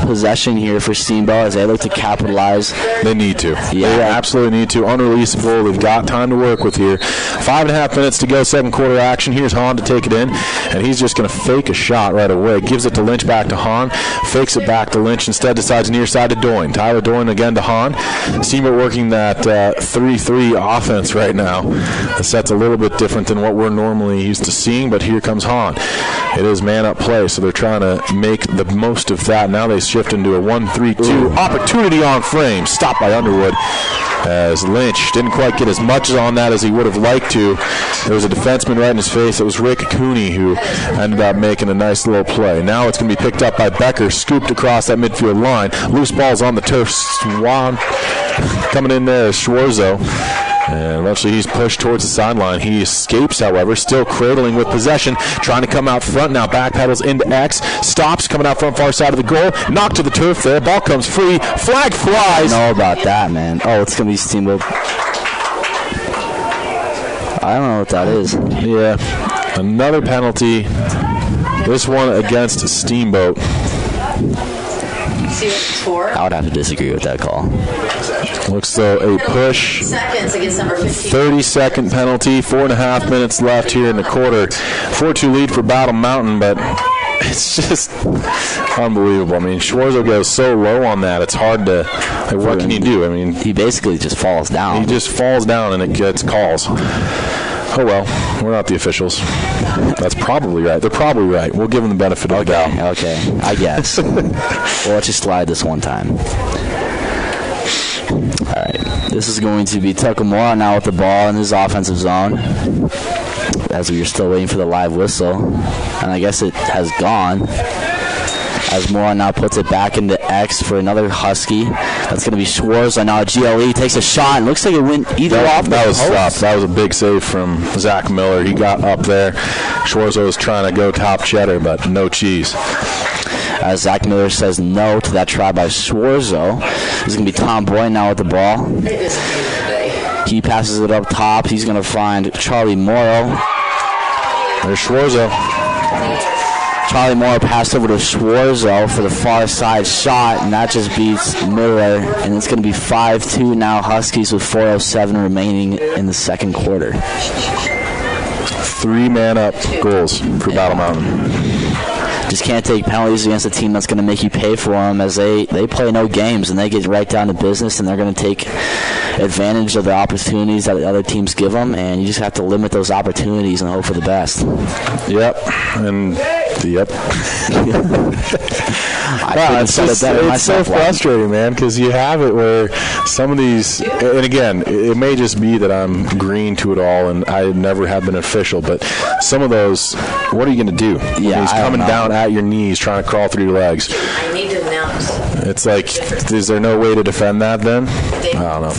possession here for Steamboat as they look to capitalize. They need to. Yeah. They absolutely need to. Unreleasable. They've got time to work with here. 5.5 minutes to go, second quarter action. Here's Hahn to take it in, and he's just going to fake a shot right away. Gives it to Lynch, back to Hahn. Fakes it back to Lynch. Instead decides near side to Doyne. Tyler Doyne again to Hahn. Steamboat working that 3-3 offense right now. The set's a little bit different than what we're normally used to seeing, but here comes Hahn. It is man-up play, so they're trying to make the most of that. Now they shift into a 1-3-2. Opportunity on frame. Stopped by Underwood as Lynch didn't quite get as much on that as he would have liked to. There was a defenseman right in his face. It was Rick Cooney who ended up making a nice little play. Now it's going to be picked up by Becker, scooped across that midfield line. Loose ball's on the turf. Swan coming in there is Schwarzo. And eventually he's pushed towards the sideline. He escapes, however, still cradling with possession, trying to come out front now. Backpedals into X, stops, coming out front, far side of the goal, knocked to the turf there. Ball comes free, flag flies. I don't know about that, man. Oh, it's going to be Steamboat. I don't know what that is. Yeah, another penalty. This one against Steamboat. See what it's for? I would have to disagree with that call. Looks though a push. Seconds against number 15. 30-second penalty. 4.5 minutes left here in the quarter. 4-2 lead for Battle Mountain, but it's just unbelievable. I mean, Schwarzo goes so low on that. It's hard to. Like, what can you do? I mean, he basically just falls down. He just falls down and it gets calls. Oh, well, we're not the officials. That's probably right. They're probably right. We'll give them the benefit of the doubt. Okay, I guess. Well, let's just slide this one time. All right. This is going to be Tuckamore now with the ball in his offensive zone, as we are still waiting for the live whistle. And I guess it has gone, as Moore now puts it back into X for another Husky. That's going to be Schwartz. And now GLE takes a shot, and looks like it went either off the post. That was a big save from Zach Miller. He got up there. Schwartz was trying to go top cheddar, but no cheese. As Zach Miller says no to that try by Schwarzo. This is going to be Tom Boyd now with the ball. He passes it up top. He's going to find Charlie Morrow. There's Schwarzo. Charlie Morrow passed over to Schwarzo for the far side shot, and that just beats Miller. And it's going to be 5-2 now, Huskies with 4:07 remaining in the second quarter. 3-man up goals for Battle Mountain. Just can't take penalties against a team that's going to make you pay for them, as they play no games and they get right down to business, and they're going to take advantage of the opportunities that the other teams give them, and you just have to limit those opportunities and hope for the best. Yep. It's so frustrating, man, because you have it where some of these, and again, it may just be that I'm green to it all and I never have been official, but some of those, what are you going to do? Yeah, he's coming down at your knees trying to crawl through your legs. I need to announce. It's like, is there no way to defend that then? I don't know.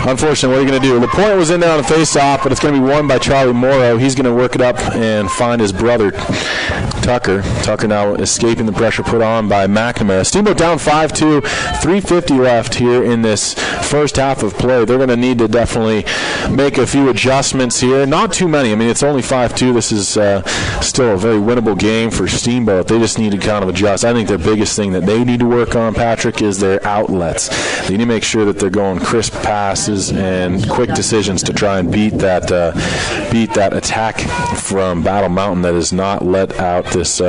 Unfortunately, what are you going to do? LaPointe was in there on a face-off, but it's going to be won by Charlie Morrow. He's going to work it up and find his brother, Tucker. Tucker now escaping the pressure put on by McNamara. Steamboat down 5-2, 3:50 left here in this first half of play. They're going to need to definitely make a few adjustments here. Not too many. I mean, it's only 5-2. This is still a very winnable game for Steamboat. They just need to kind of adjust. I think their biggest thing that they need to work on, Patrick, is their outlets. They need to make sure that they're going crisp passes and quick decisions to try and beat that attack from Battle Mountain that has not let out this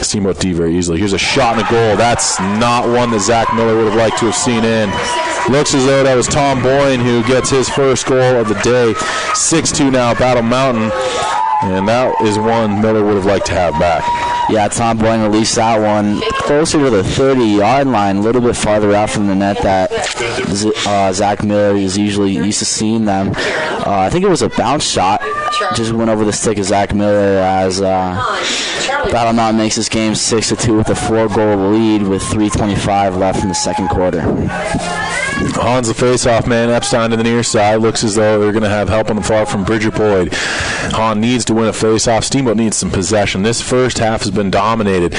Steamboat D very easily. Here's a shot and a goal. That's not one that Zach Miller would have liked to have seen in. Looks as though that was Tom Boyne who gets his first goal of the day. 6-2 now, Battle Mountain. And that is one Miller would have liked to have back. Yeah, Tom Boyne released that one closer to the 30-yard line, a little bit farther out from the net that Zach Miller is usually used to seeing them. I think it was a bounce shot. Just went over the stick of Zach Miller as Battle Mountain makes this game 6-2 with a 4-goal lead with 3:25 left in the second quarter. Hahn's the face-off man. Epstein to the near side. Looks as though they're going to have help on the far from Bridger Boyd. Hahn needs to win a face-off. Steamboat needs some possession. This first half has been dominated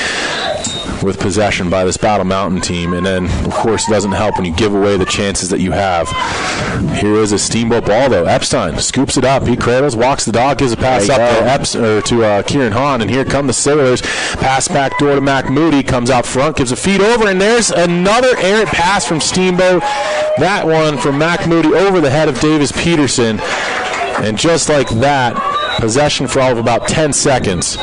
with possession by this Battle Mountain team, and then, of course, it doesn't help when you give away the chances that you have. Here is a Steamboat ball, though. Epstein scoops it up. He cradles, walks the dog, gives a pass up to Kieran Hahn, and here come the Sailors. Pass back door to Mac Moody. Comes out front, gives a feed over, and there's another errant pass from Steamboat. That one from Mac Moody over the head of Davis Peterson. And just like that, possession for all of about 10 seconds.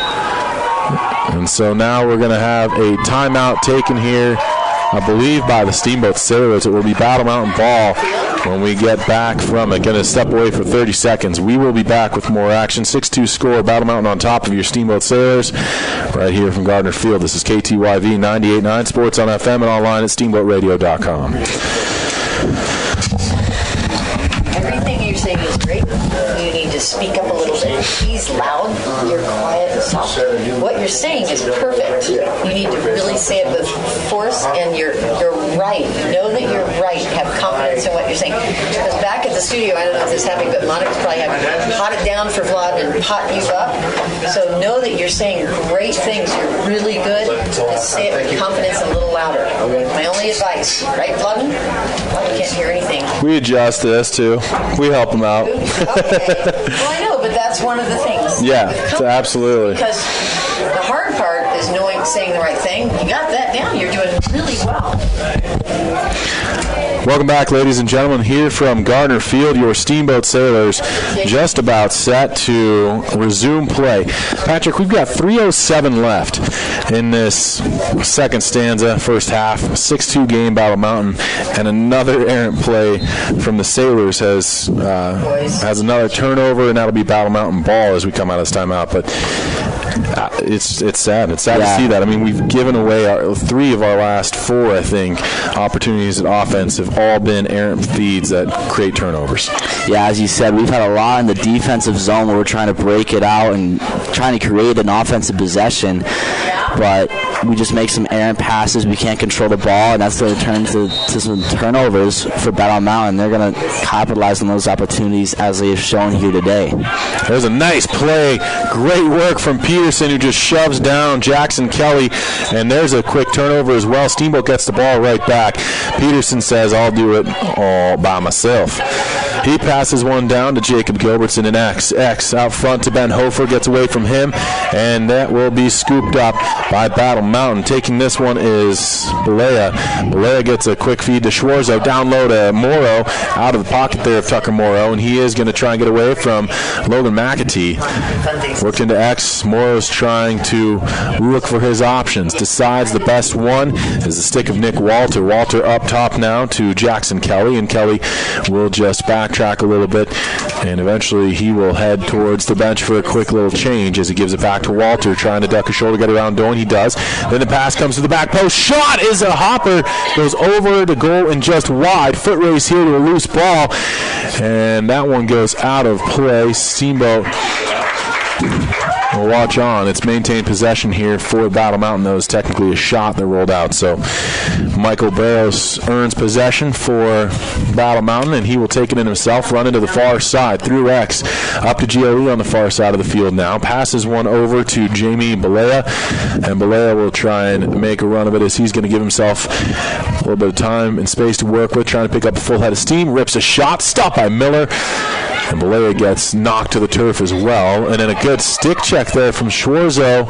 And so now we're going to have a timeout taken here, I believe, by the Steamboat Sailors. It will be Battle Mountain ball when we get back from it. Going to step away for 30 seconds. We will be back with more action. 6-2 score. Battle Mountain on top of your Steamboat Sailors right here from Gardner Field. This is KTYV 98.9 Sports on FM and online at steamboatradio.com. Everything you're saying is great. You need to speak up a little bit. He's loud. You're quiet and soft. What you're saying is perfect. You need to really say it with force, and you're right. Know that you're right. Have confidence in what you're saying. Because back at the studio, I don't know if this is happening, but Monica's probably having to pot it down for Vlad and pot you up. So know that you're saying great things. You're really good. Just say it with confidence and a little louder. My only advice. Right, Vlad? You can't hear anything. We adjust this, too. We help them out. Okay. Well, I know, but that's one of the things. Yeah, absolutely. Because the hard part is saying the right thing. You got that down. You're doing really well. Welcome back, ladies and gentlemen, here from Gardner Field. Your Steamboat Sailors just about set to resume play. Patrick, we've got 3:07 left in this second stanza, first half. 6-2 game, Battle Mountain, and another errant play from the Sailors has another turnover, and that'll be Battle Mountain ball as we come out of this timeout. But it's sad. It's sad to see that. I mean, we've given away 3 of our last 4, I think, opportunities at offense have all been errant feeds that create turnovers. Yeah, as you said, we've had a lot in the defensive zone where we're trying to break it out and trying to create an offensive possession, but we just make some errant passes. We can't control the ball, and that's going to turn to some turnovers for Battle Mountain. They're going to capitalize on those opportunities as they have shown here today. There's a nice play. Great work from Peterson, who just shoves down Jackson Kelly, and there's a quick turnover as well. Steamboat gets the ball right back. Peterson says, I'll do it all by myself. He passes one down to Jacob Gilbertson and X out front to Ben Hofer, gets away from him, and that will be scooped up by Battle Mountain. Taking this one is Balea. Balea gets a quick feed to Schwarzo, down low to Morrow, out of the pocket there of Tucker Morrow, and he is going to try and get away from Logan McAtee. Worked into X. Morrow's trying to look for his options. Decides the best one is the stick of Nick Walter. Walter up top now to Jackson Kelly, and Kelly will just backtrack a little bit, and eventually he will head towards the bench for a quick little change as he gives it back to Walter, trying to duck a shoulder, get around Doan. He does. Then the pass comes to the back post. Shot is a hopper. Goes over the goal and just wide. Foot race here to a loose ball, and that one goes out of play. Steamboat will watch on. It's maintained possession here for Battle Mountain, though. It's technically a shot that rolled out. So Michael Barros earns possession for Battle Mountain, and he will take it in himself, run into the far side through X, up to GLE on the far side of the field now. Passes one over to Jamie Balea, and Balea will try and make a run of it as he's going to give himself a little bit of time and space to work with, trying to pick up a full head of steam. Rips a shot, stopped by Miller. And Balea gets knocked to the turf as well. And then a good stick check there from Schwarzo.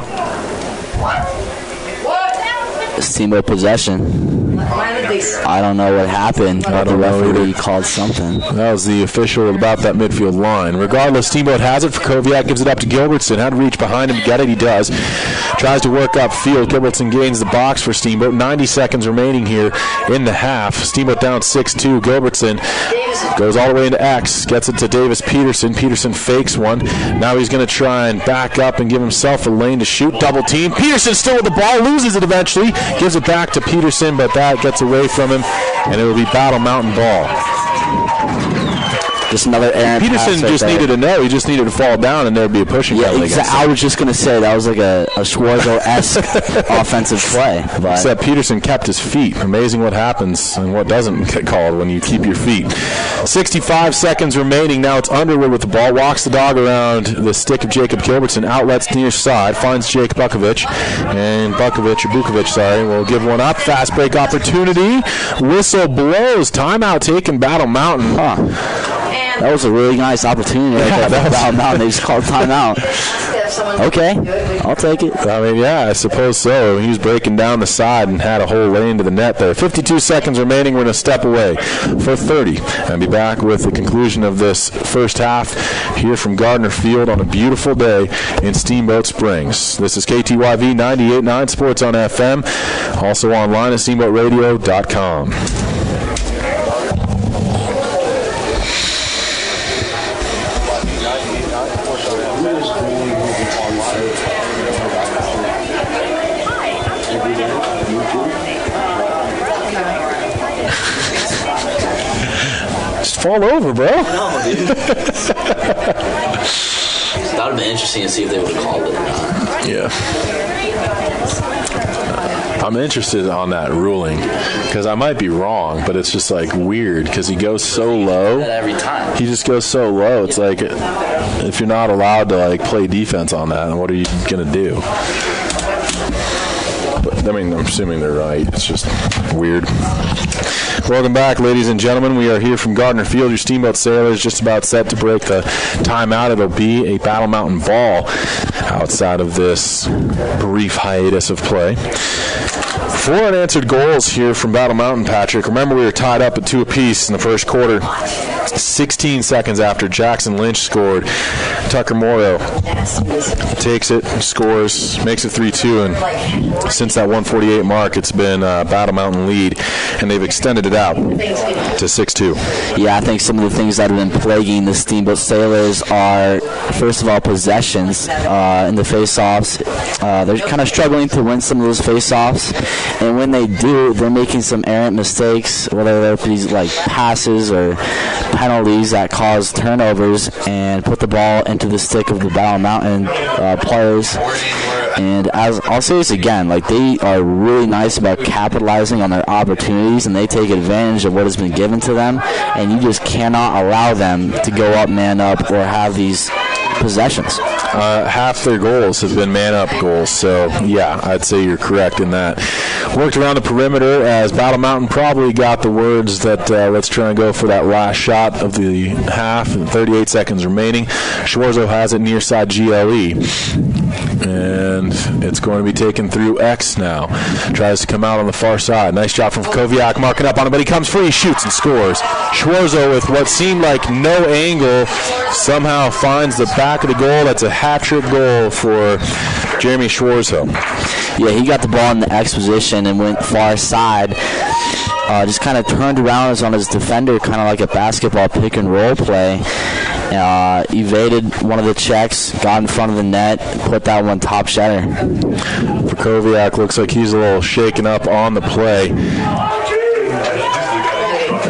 Steamboat possession. I don't know what happened. I don't know. know either. He called something. That was the official about that midfield line. Regardless, Steamboat has it for Koviak, gives it up to Gilbertson. Had to reach behind him to get it. He does. Tries to work upfield. Gilbertson gains the box for Steamboat. 90 seconds remaining here in the half. Steamboat down 6-2. Gilbertson goes all the way into X. Gets it to Davis Peterson. Peterson fakes one. Now he's going to try and back up and give himself a lane to shoot. Double team. Peterson still with the ball. Loses it eventually. Gives it back to Peterson, but that gets away from him, and it will be Battle Mountain ball. Just another errant Peterson pass right just there. needed to know. He just needed to fall down, and there'd be a pushing penalty. I was just going to say that was like a Schwarzo-esque offensive play. But except Peterson kept his feet. Amazing what happens and what doesn't get called when you keep your feet. 65 seconds remaining. Now it's Underwood with the ball. Walks the dog around the stick of Jacob Gilbertson. Outlets near side. Finds Jake Bukovic. And Bukovic, will give one up. Fast break opportunity. Whistle blows. Timeout taken. Battle Mountain. That was a really nice opportunity right there for Battle Mountain. They just called timeout. Okay, I'll take it. I mean, yeah, I suppose so. He was breaking down the side and had a whole lane to the net there. 52 seconds remaining. We're going to step away for 30 and be back with the conclusion of this first half here from Gardner Field on a beautiful day in Steamboat Springs. This is KTYV 98.9 Sports on FM, also online at steamboatradio.com. Fall over, bro. No, dude. That would have been interesting to see if they would have called it or not. Yeah. I'm interested on that ruling because I might be wrong, but it's just like weird because he goes so low. Every time. He just goes so low. It's like if you're not allowed to like play defense on that, then what are you going to do? But, I mean, I'm assuming they're right. It's just weird. Welcome back, ladies and gentlemen. We are here from Gardner Field. Your Steamboat Sailors just about set to break the timeout. It'll be a Battle Mountain ball outside of this brief hiatus of play. 4 unanswered goals here from Battle Mountain, Patrick. Remember, we were tied up at 2 apiece in the first quarter. 16 seconds after Jackson Lynch scored, Tucker Morrow takes it, scores, makes it 3-2, and since that 148 mark, it's been Battle Mountain lead, and they've extended it out to 6-2. Yeah, I think some of the things that have been plaguing the Steamboat Sailors are, first of all, possessions in the face-offs. They're kind of struggling to win some of those face-offs, And when they do, they're making some errant mistakes, whether they're these like passes or penalties that cause turnovers and put the ball into the stick of the Battle Mountain players. And I'll say this again, like they are really nice about capitalizing on their opportunities, and they take advantage of what has been given to them, and you just cannot allow them to go up, man up, or have these possessions. Half their goals have been man-up goals, so yeah, I'd say you're correct in that. Worked around the perimeter as Battle Mountain probably got the words that let's try and go for that last shot of the half, and 38 seconds remaining. Schwarzo has it near side GLE, and it's going to be taken through X now. Tries to come out on the far side. Nice job from Koviak, marking up on it, but he comes free, shoots, and scores. Schwarzo, with what seemed like no angle, somehow finds the back of the goal. That's a hat-trick goal for Jeremy Schwarzo. Yeah, he got the ball in the X position and went far side. Just kind of turned around on his defender, kind of like a basketball pick-and-roll play. Evaded one of the checks, got in front of the net, put that one top center. For Koviak, looks like he's a little shaken up on the play.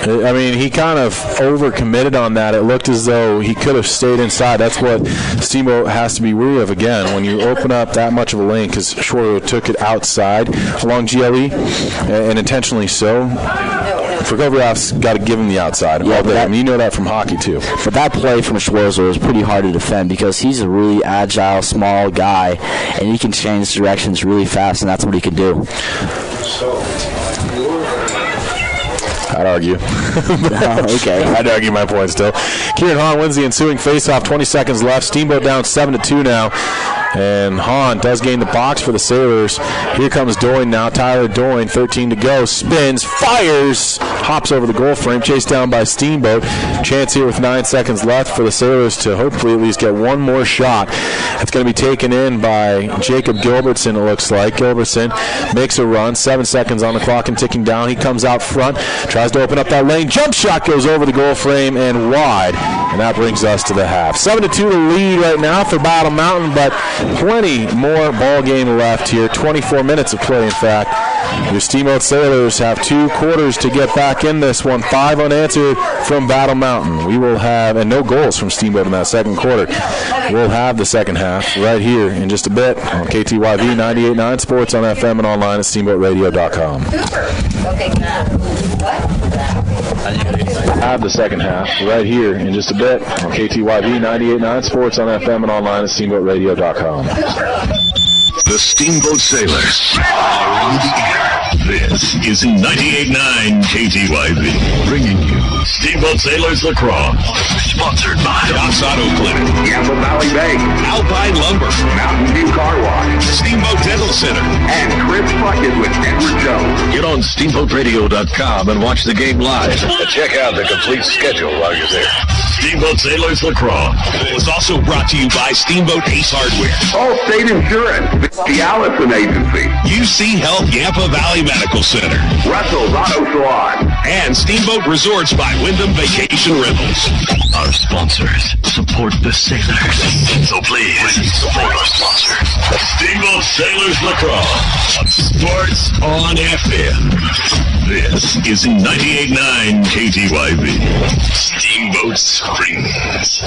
I mean, he kind of overcommitted on that. It looked as though he could have stayed inside. That's what Steamboat has to be wary of again. When you open up that much of a lane, because Schwarzo took it outside along GLE, and intentionally so. Koviak's got to give him the outside. Yeah, I mean, you know that from hockey, too. But that play from Schwarzo is pretty hard to defend because he's a really agile, small guy, and he can change directions really fast, and that's what he can do. I'd argue. Okay. I'd argue my point still. Kieran Hahn wins the ensuing faceoff. 20 seconds left. Steamboat down 7-2 now. And Hahn does gain the box for the Sailors. Here comes Doyne now. Tyler Doyne, 13 to go. Spins, fires, hops over the goal frame, chased down by Steamboat. Chance here with 9 seconds left for the Sailors to hopefully at least get one more shot. It's going to be taken in by Jacob Gilbertson, it looks like. Gilbertson makes a run. 7 seconds on the clock and ticking down. He comes out front, tries to open up that lane. Jump shot goes over the goal frame and wide. And that brings us to the half. 7-2 to lead right now for Battle Mountain, but plenty more ball game left here. 24 minutes of play, in fact. Your Steamboat Sailors have 2 quarters to get back in this one. 5 unanswered from Battle Mountain. We will have, and no goals from Steamboat in that second quarter. We'll have the second half right here in just a bit on KTYV 98.9 Sports on FM and online at steamboatradio.com. Okay, Have the second half right here in just a bit on KTYV 98.9 Sports on FM and online at steamboatradio.com. The Steamboat Sailors are in the air. This is 98.9 KTYV, bringing you Steamboat Sailors Lacrosse. Sponsored by Docs Auto Clinic, Yampa Valley Bank, Alpine Lumber, Mountain View Car Wash, Steamboat Dental Center, and Chris Bucket with Edward Jones. Get on SteamboatRadio.com and watch the game live. And check out the complete schedule while you're there. Steamboat Sailors Lacrosse. It was also brought to you by Steamboat Ace Hardware. Allstate Insurance, the Allison Agency, UC Health Yampa Valley Medical Center, Russell's Auto Salon, and Steamboat Resorts by Wyndham Vacation Rentals. Our sponsors support the Sailors. So please support our sponsors. Steamboat Sailors Lacrosse on Sports on FM. This is 98.9 KTYV. Steamboat Springs.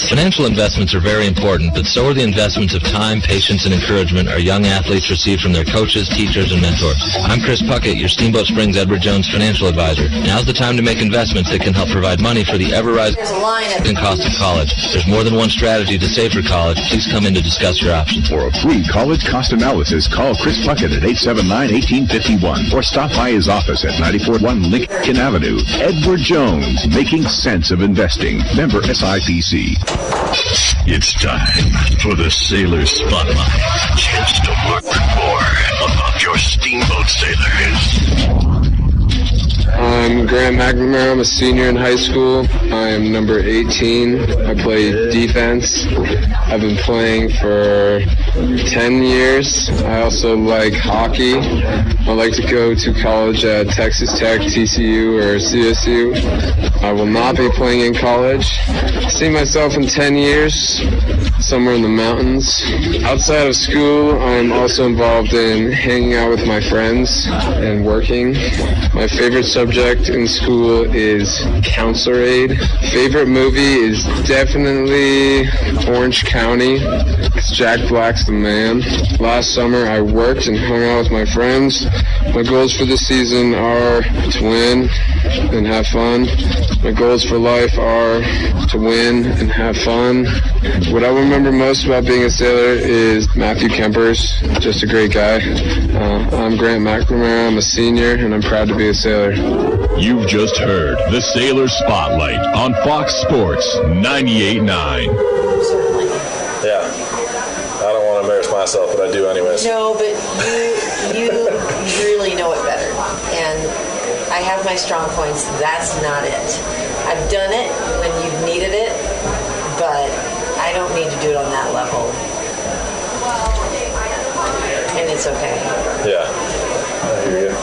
Financial investments are very important, but so are the investments of time, patience, and encouragement our young athletes receive from their coaches, teachers, and mentors. I'm Chris Puckett, your Steamboat Springs Edward Jones financial advisor. Now's the time to make investments that can help provide money for the ever-rising cost of college. There's more than one strategy to save for college. Please come in to discuss your options. For a free college cost analysis, call Chris Puckett at 879-1851 or stop by his office at 94-1 Lincoln Avenue. Edward Jones, making sense of investing. Member SIPC. It's time for the Sailor Spotlight. Chance to learn more about your Steamboat Sailors. I'm Grant McNamara. I'm a senior in high school. I am number 18. I play defense. I've been playing for 10 years. I also like hockey. I like to go to college at Texas Tech, TCU, or CSU. I will not be playing in college. I see myself in 10 years, somewhere in the mountains. Outside of school, I am also involved in hanging out with my friends and working. My favorite subject in school is counselor aid. Favorite movie is definitely Orange County. It's Jack Black's the man. Last summer I worked and hung out with my friends. My goals for this season are to win and have fun. My goals for life are to win and have fun. What I remember most about being a sailor is Matthew Kempers, just a great guy. I'm Grant McNamara. I'm a senior, and I'm proud to be a sailor. You've just heard the Sailor Spotlight on Fox Sports 98.9. Yeah. I don't want to embarrass myself, but I do anyways. No, but you really know it better. And I have my strong points. That's not it. I've done it when you've needed it, but I don't need to do it on that level. And it's okay. Yeah. I hear you.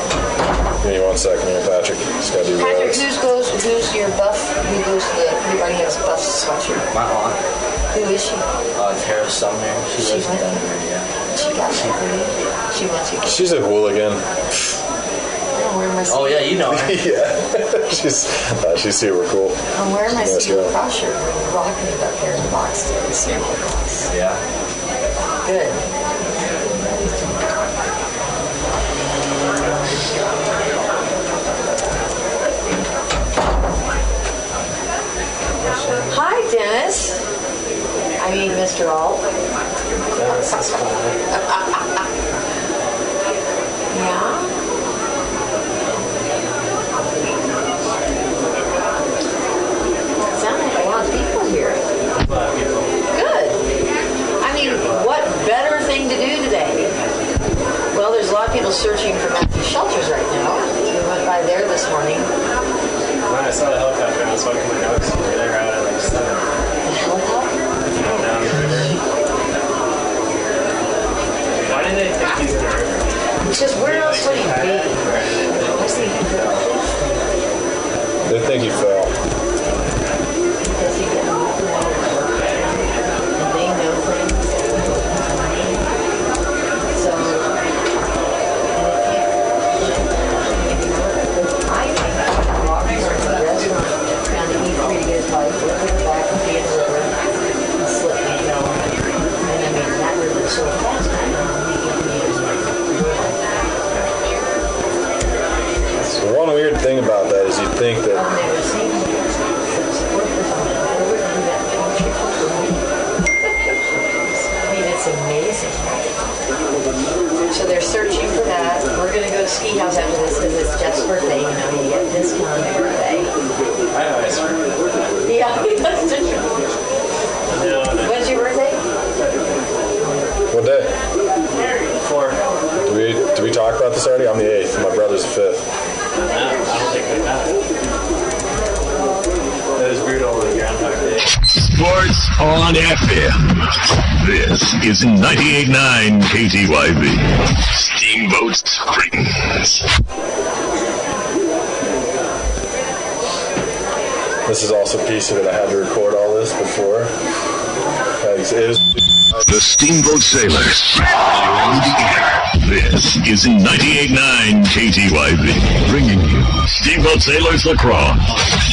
Give me 1 second here, Patrick. Just gotta do Patrick, who's your buff? Everybody has buff sweatshirt. My aunt. Who is she? Tara Sumner. She lives in Denver, yeah. She got that for you? She wants you to. She's a hooligan. I'm wearing my Oh, yeah, you know her. Yeah. She's super cool. I'm wearing my Steel Cross shirt. We're rocking it up here in the box today. The Steel Cross. Yeah. Good. Hi, Dennis. I mean, Mr. Alt. Dennis is fine. Yeah? Sound like a lot of people here. Good. I mean, what better thing to do today? Well, there's a lot of people searching for Matthew shelters right now. We went by there this morning. I saw the helicopter and I was walking my dogs. They're out at like 7. The helicopter? Down the river. Why did they think he's in the river? Because where else would he be? They think he fell. Does he get they know things? So, I think walking towards the restaurant down to E3 to get his bike, look back and be in the river and slip me down. And I mean, that river is so fast, I don't know if he can be The one weird thing about that is you think that I've never seen him. I mean, it's amazing. So they're searching for that. We're going to go to Ski House after this because it's Jeff's birthday. You know, you get a discount on your birthday. I know it's birthday. Yeah, that's true. When's your birthday? What day? 4. Did we talk about this already? I'm the 8th. My brother's the 5th. I don't think we have. That is weird over the Groundhog Day. Sports on FM. This is 98.9 KTYB. Steamboat Springs. This is also a piece of it. I had to record all this before. The Steamboat Sailors are on the air. This is 98.9 KTYB, bringing you Steamboat Sailors Lacrosse.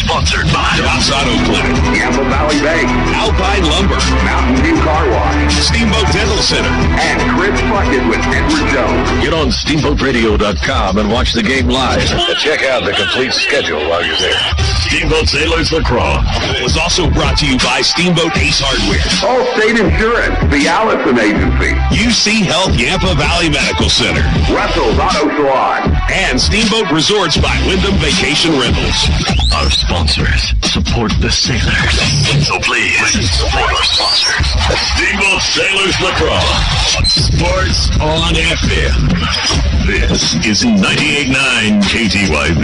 Sponsored by House Auto Clinic, Yampa Valley Bank, Alpine Lumber, Mountain View Car Wash, Steamboat Dental Center, and Chris Bucket with Edward Jones. Get on SteamboatRadio.com and watch the game live. And check out the complete schedule while you're there. Steamboat Sailors Lacrosse was also brought to you by Steamboat Ace Hardware, Allstate Insurance, the Allison Agency, UC Health Yampa Valley Medical Center, Russell's Auto Salon, and Steamboat Resorts by Wyndham Vacation Rentals. Our sponsors support the sailors. So please support our sponsors. Steamboat Sailors Lacrosse. Sports on FM. This is 98.9 KTYB.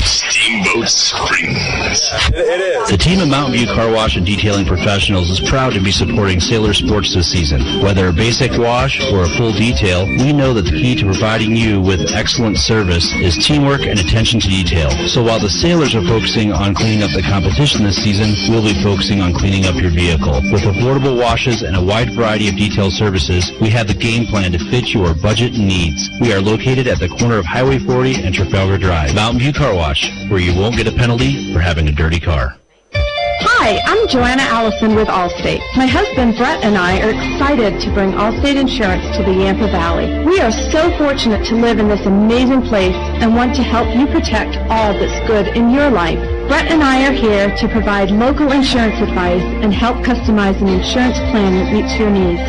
Steamboat Springs. It is. The team of Mountain View Car Wash and Detailing Professionals is proud to be supporting Sailor Sports this season. Whether a basic wash or a full detail, we know that the key to providing you with excellent service is teamwork and attention to detail. So while the Sailors are focusing on cleaning up the competition this season, we'll be focusing on cleaning up your vehicle. With affordable washes and a wide variety of detail services, we have the game plan to fit your budget and needs. We are located at the corner of Highway 40 and Trafalgar Drive. Mountain View Car Wash, where you won't get a penalty for having a dirty car. Hi, I'm Joanna Allison with Allstate. My husband Brett and I are excited to bring Allstate Insurance to the Yampa Valley. We are so fortunate to live in this amazing place and want to help you protect all that's good in your life. Brett and I are here to provide local insurance advice and help customize an insurance plan that meets your needs.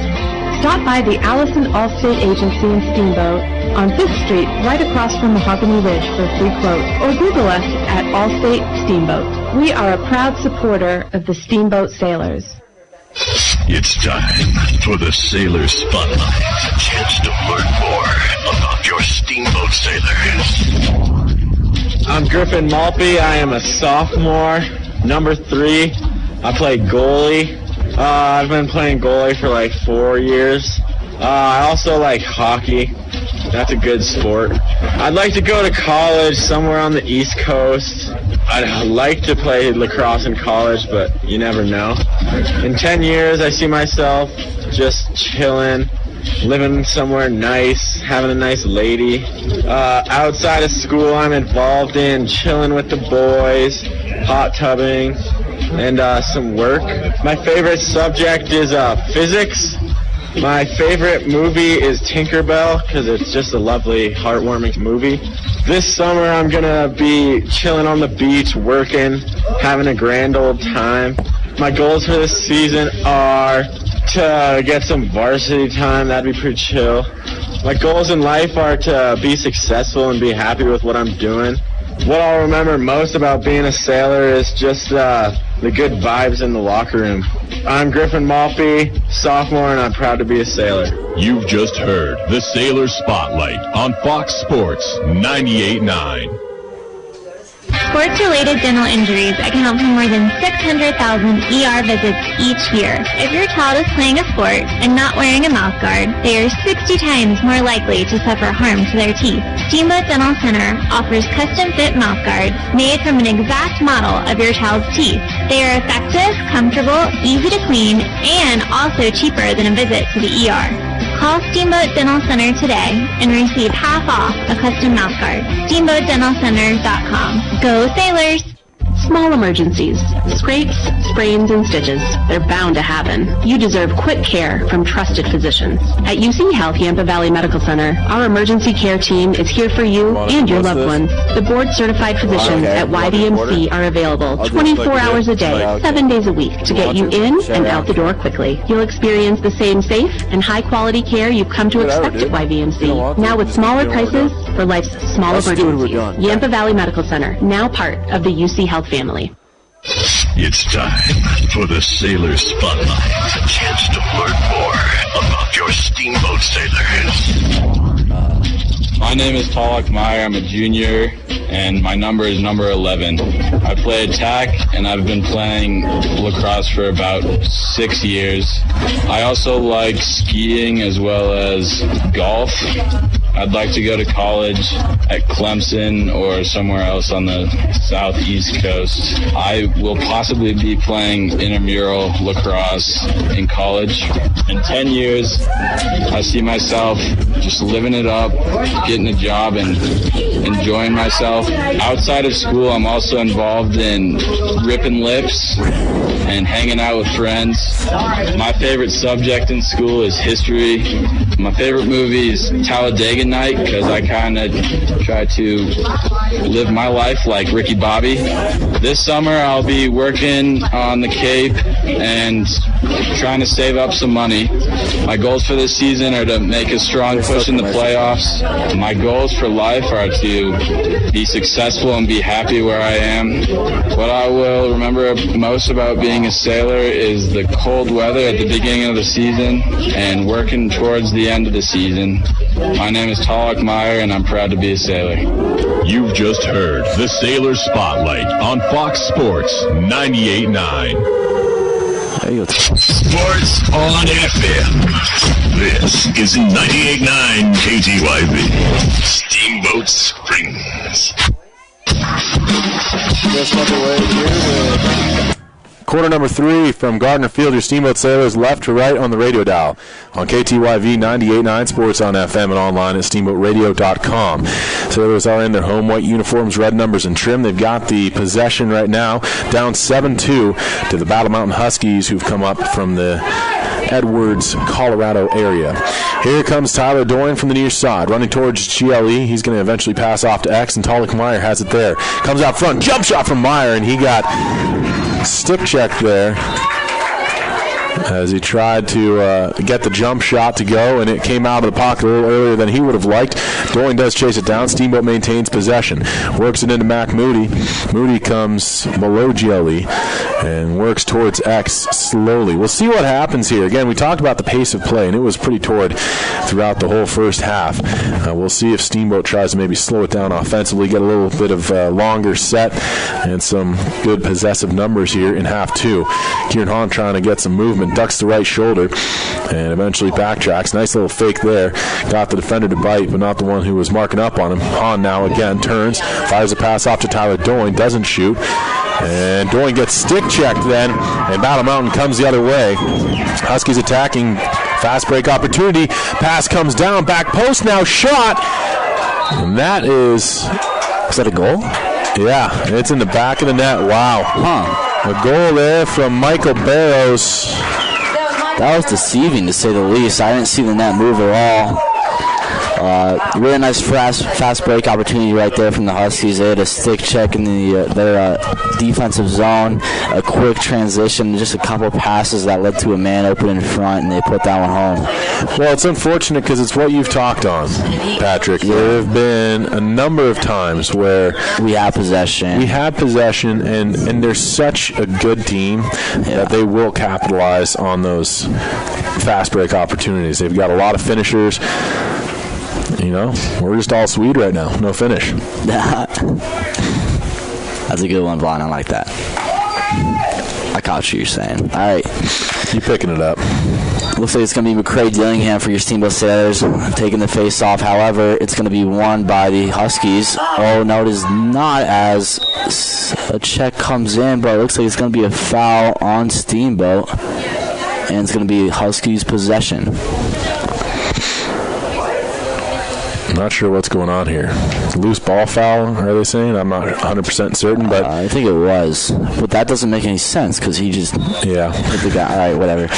Stop by the Allison Allstate Agency in Steamboat on 5th Street, right across from Mahogany Ridge for a free quote, or Google us at Allstate Steamboat. We are a proud supporter of the Steamboat Sailors. It's time for the Sailor Spotlight. A chance to learn more about your Steamboat Sailors. I'm Griffin Malpe. I am a sophomore, number 3. I play goalie. I've been playing goalie for like 4 years. I also like hockey. That's a good sport. I'd like to go to college somewhere on the East Coast. I'd like to play lacrosse in college, but you never know. In 10 years, I see myself just chilling, living somewhere nice, having a nice lady. Outside of school, I'm involved in chilling with the boys, hot tubbing, and some work. My favorite subject is physics. My favorite movie is Tinkerbell because it's just a lovely, heartwarming movie. This summer I'm going to be chilling on the beach, working, having a grand old time. My goals for this season are to get some varsity time. That'd be pretty chill. My goals in life are to be successful and be happy with what I'm doing. What I'll remember most about being a sailor is just the good vibes in the locker room. I'm Griffin Malpe, sophomore, and I'm proud to be a sailor. You've just heard the Sailor Spotlight on Fox Sports 98.9. Sports-related dental injuries account for more than 600,000 ER visits each year. If your child is playing a sport and not wearing a mouthguard, they are 60 times more likely to suffer harm to their teeth. Steamboat Dental Center offers custom-fit mouthguards made from an exact model of your child's teeth. They are effective, comfortable, easy to clean, and also cheaper than a visit to the ER. Call Steamboat Dental Center today and receive half off a custom mouthguard. SteamboatDentalCenter.com. Go Sailors! Small emergencies, scrapes, sprains, and stitches. They're bound to happen. You deserve quick care from trusted physicians. At UC Health Yampa Valley Medical Center, our emergency care team is here for you and your loved ones. The board-certified physicians at YVMC are available 24 hours a day, 7 days a week to get you in and out the door quickly. You'll experience the same safe and high-quality care you've come to expect at YVMC, now with smaller prices for life's small emergencies. Yampa Valley Medical Center, now part of the UC Health family. It's time for the Sailor Spotlight. A chance to learn more about your Steamboat Sailors. My name is Pollock Meyer. I'm a junior, and my number is number 11. I play attack, and I've been playing lacrosse for about 6 years. I also like skiing as well as golf. I'd like to go to college at Clemson or somewhere else on the southeast coast. I will possibly be playing intramural lacrosse in college. In 10 years, I see myself just living it up, getting a job and enjoying myself. Outside of school, I'm also involved in ripping lips and hanging out with friends. My favorite subject in school is history. My favorite movie is Talladega night because I kind of try to live my life like Ricky Bobby. This summer I'll be working on the Cape and trying to save up some money. My goals for this season are to make a strong push in the playoffs. My goals for life are to be successful and be happy where I am. What I will remember most about being a sailor is the cold weather at the beginning of the season and working towards the end of the season. My name is Talak Meyer, and I'm proud to be a sailor. You've just heard the Sailor Spotlight on Fox Sports 98.9. Sports on FM. This is 98.9 KTYV. Steamboat Springs. Just underway here with quarter number 3 from Gardner Field. Your Steamboat Sailors left to right on the radio dial on KTYV 98.9 Sports on FM and online at steamboatradio.com. Sailors are in their home white uniforms, red numbers and trim. They've got the possession right now, down 7-2 to the Battle Mountain Huskies, who've come up from the Edwards, Colorado area. Here comes Tyler Doyne from the near side, running towards GLE. He's going to eventually pass off to X, and Talak Meyer has it there. Comes out front, jump shot from Meyer, and he got stick checked there as he tried to get the jump shot to go, and it came out of the pocket a little earlier than he would have liked. Doyne does chase it down. Steamboat maintains possession. Works it into Mac Moody. Moody comes below GLE and works towards X slowly. We'll see what happens here. Again, we talked about the pace of play, and it was pretty torrid throughout the whole first half. We'll see if Steamboat tries to maybe slow it down offensively, get a little bit of longer set and some good possessive numbers here in half 2. Kieran Hahn trying to get some movement, ducks the right shoulder, and eventually backtracks. Nice little fake there. Got the defender to bite, but not the one who was marking up on him. Hahn now again turns, fires a pass off to Tyler Doyne, doesn't shoot. And Doyne gets stick checked then, and Battle Mountain comes the other way. Huskies attacking, fast break opportunity. Pass comes down, back post now, shot. And that is that a goal? Yeah, it's in the back of the net. Wow. A goal there from Michael Barrows. That was deceiving, to say the least. I didn't see the net move at all. Really nice fast break opportunity right there from the Huskies. They had a stick check in their defensive zone, a quick transition, just a couple passes that led to a man open in front, and they put that one home. Well, it's unfortunate because it's what you've talked on, Patrick. There have been a number of times where we have possession. And they're such a good team that they will capitalize on those fast break opportunities. They've got a lot of finishers. You know, we're just all Swede right now. No finish. That's a good one, Vaughn. I like that. I caught what you're saying. All right. You picking it up. Looks like it's going to be McCray Dillingham for your Steamboat Sailors taking the face off. However, it's going to be won by the Huskies. Oh, no, it is not, as a check comes in, but it looks like it's going to be a foul on Steamboat, and it's going to be Huskies' possession. I'm not sure what's going on here. Loose ball foul, are they saying? I'm not 100% certain, but I think it was. But that doesn't make any sense because he just hit the guy. All right, whatever.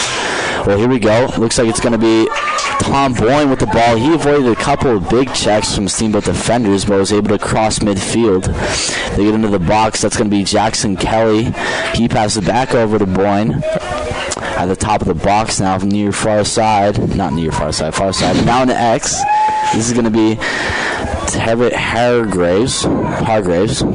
Well, here we go. Looks like it's going to be Tom Boyne with the ball. He avoided a couple of big checks from Steamboat defenders, but was able to cross midfield. They get into the box. That's going to be Jackson Kelly. He passes it back over to Boyne. At the top of the box now, near far side. Not near far side, far side. But now in the X. This is going to be Hargraves.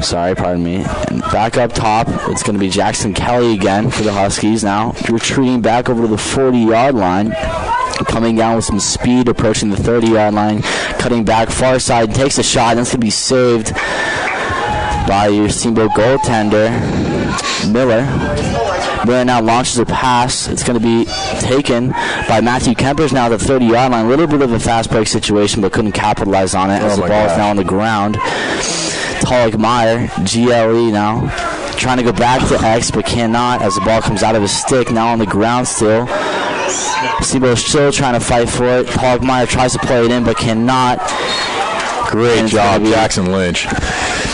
Sorry, pardon me. And back up top, it's going to be Jackson Kelly again for the Huskies now. Retreating back over to the 40-yard line. Coming down with some speed, approaching the 30-yard line. Cutting back far side, takes a shot. And that's going to be saved by your Steamboat goaltender, Miller. Miller now launches a pass. It's going to be taken by Matthew Kempers now at the 30-yard line. A little bit of a fast break situation, but couldn't capitalize on it as the ball is now on the ground. Talak Meyer, GLE now, trying to go back to X, but cannot as the ball comes out of his stick. Now on the ground still. Steamboat still trying to fight for it. Talak Meyer tries to play it in, but cannot. Great job, Jackson Lynch.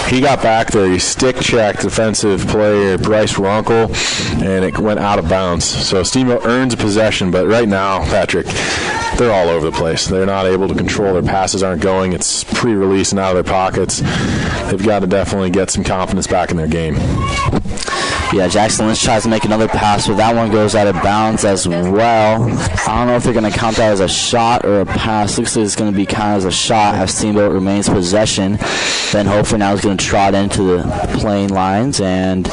He got back there. He stick-checked defensive player Bryce Runkle, and it went out of bounds. So Steamboat earns a possession, but right now, Patrick, they're all over the place. They're not able to control their passes, aren't going. It's pre-release and out of their pockets. They've got to definitely get some confidence back in their game. Yeah, Jackson Lynch tries to make another pass, but that one goes out of bounds as well. I don't know if they're going to count that as a shot or a pass. Looks like it's going to be counted as a shot as Steamboat remains possession. Ben Hofer now is going to trot into the playing lines and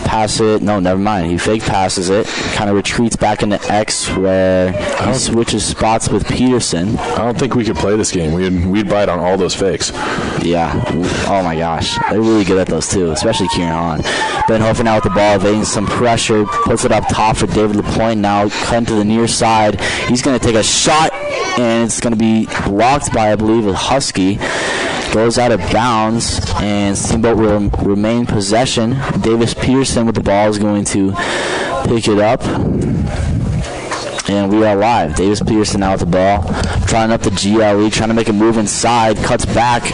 pass it. No, never mind. He fake passes it. Kind of retreats back into X where he switches spots with Peterson. I don't think we could play this game. We'd bite on all those fakes. Yeah. Oh, my gosh. They're really good at those, too, especially Kieran Hahn. Ben Hofer now with the ball, evading some pressure. Puts it up top for David LaPointe now. Cutting to the near side. He's going to take a shot, and it's going to be blocked by, I believe, a Husky. Goes out of bounds, and Steamboat will remain possession. Davis Peterson with the ball is going to pick it up. And we are live. Davis Peterson now with the ball. Trying up the GLE, trying to make a move inside. Cuts back.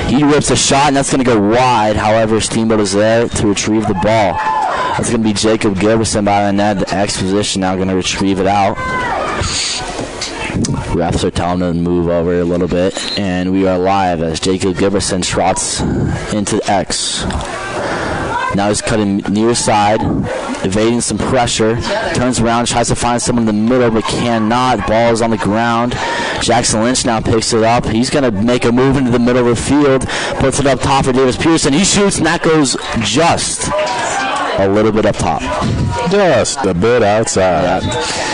He rips a shot, and that's going to go wide. However, Steamboat is there to retrieve the ball. That's going to be Jacob Gilbertson by the net. The X position now going to retrieve it out. Refs are telling them to move over a little bit, and we are live as Jacob Gilbertson trots into X. Now he's cutting near side, evading some pressure, turns around, tries to find someone in the middle, but cannot. Ball is on the ground. Jackson Lynch now picks it up. He's going to make a move into the middle of the field, puts it up top for Davis Pearson. He shoots, and that goes just a little bit up top. Just a bit outside. Yeah.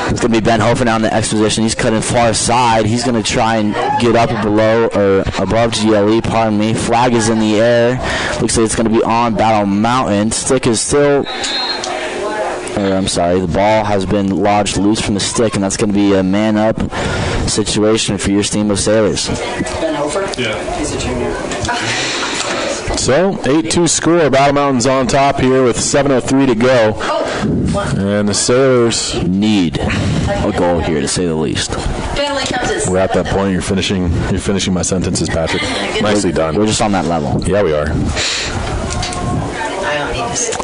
It's going to be Ben Hofer now in the X position. He's cutting far side. He's going to try and get up below or above GLE, pardon me. Flag is in the air. Looks like it's going to be on Battle Mountain. Stick is still... the ball has been lodged loose from the stick, and that's going to be a man-up situation for your Steamboat Sailors. Ben Hofer? Yeah. He's a junior. So, 8-2 score. Battle Mountain's on top here with 7:03 to go. And the Sailors need a goal here, to say the least. We're at that point. You're finishing my sentences, Patrick. Nicely done. We're just on that level. Yeah, we are. I don't need to sit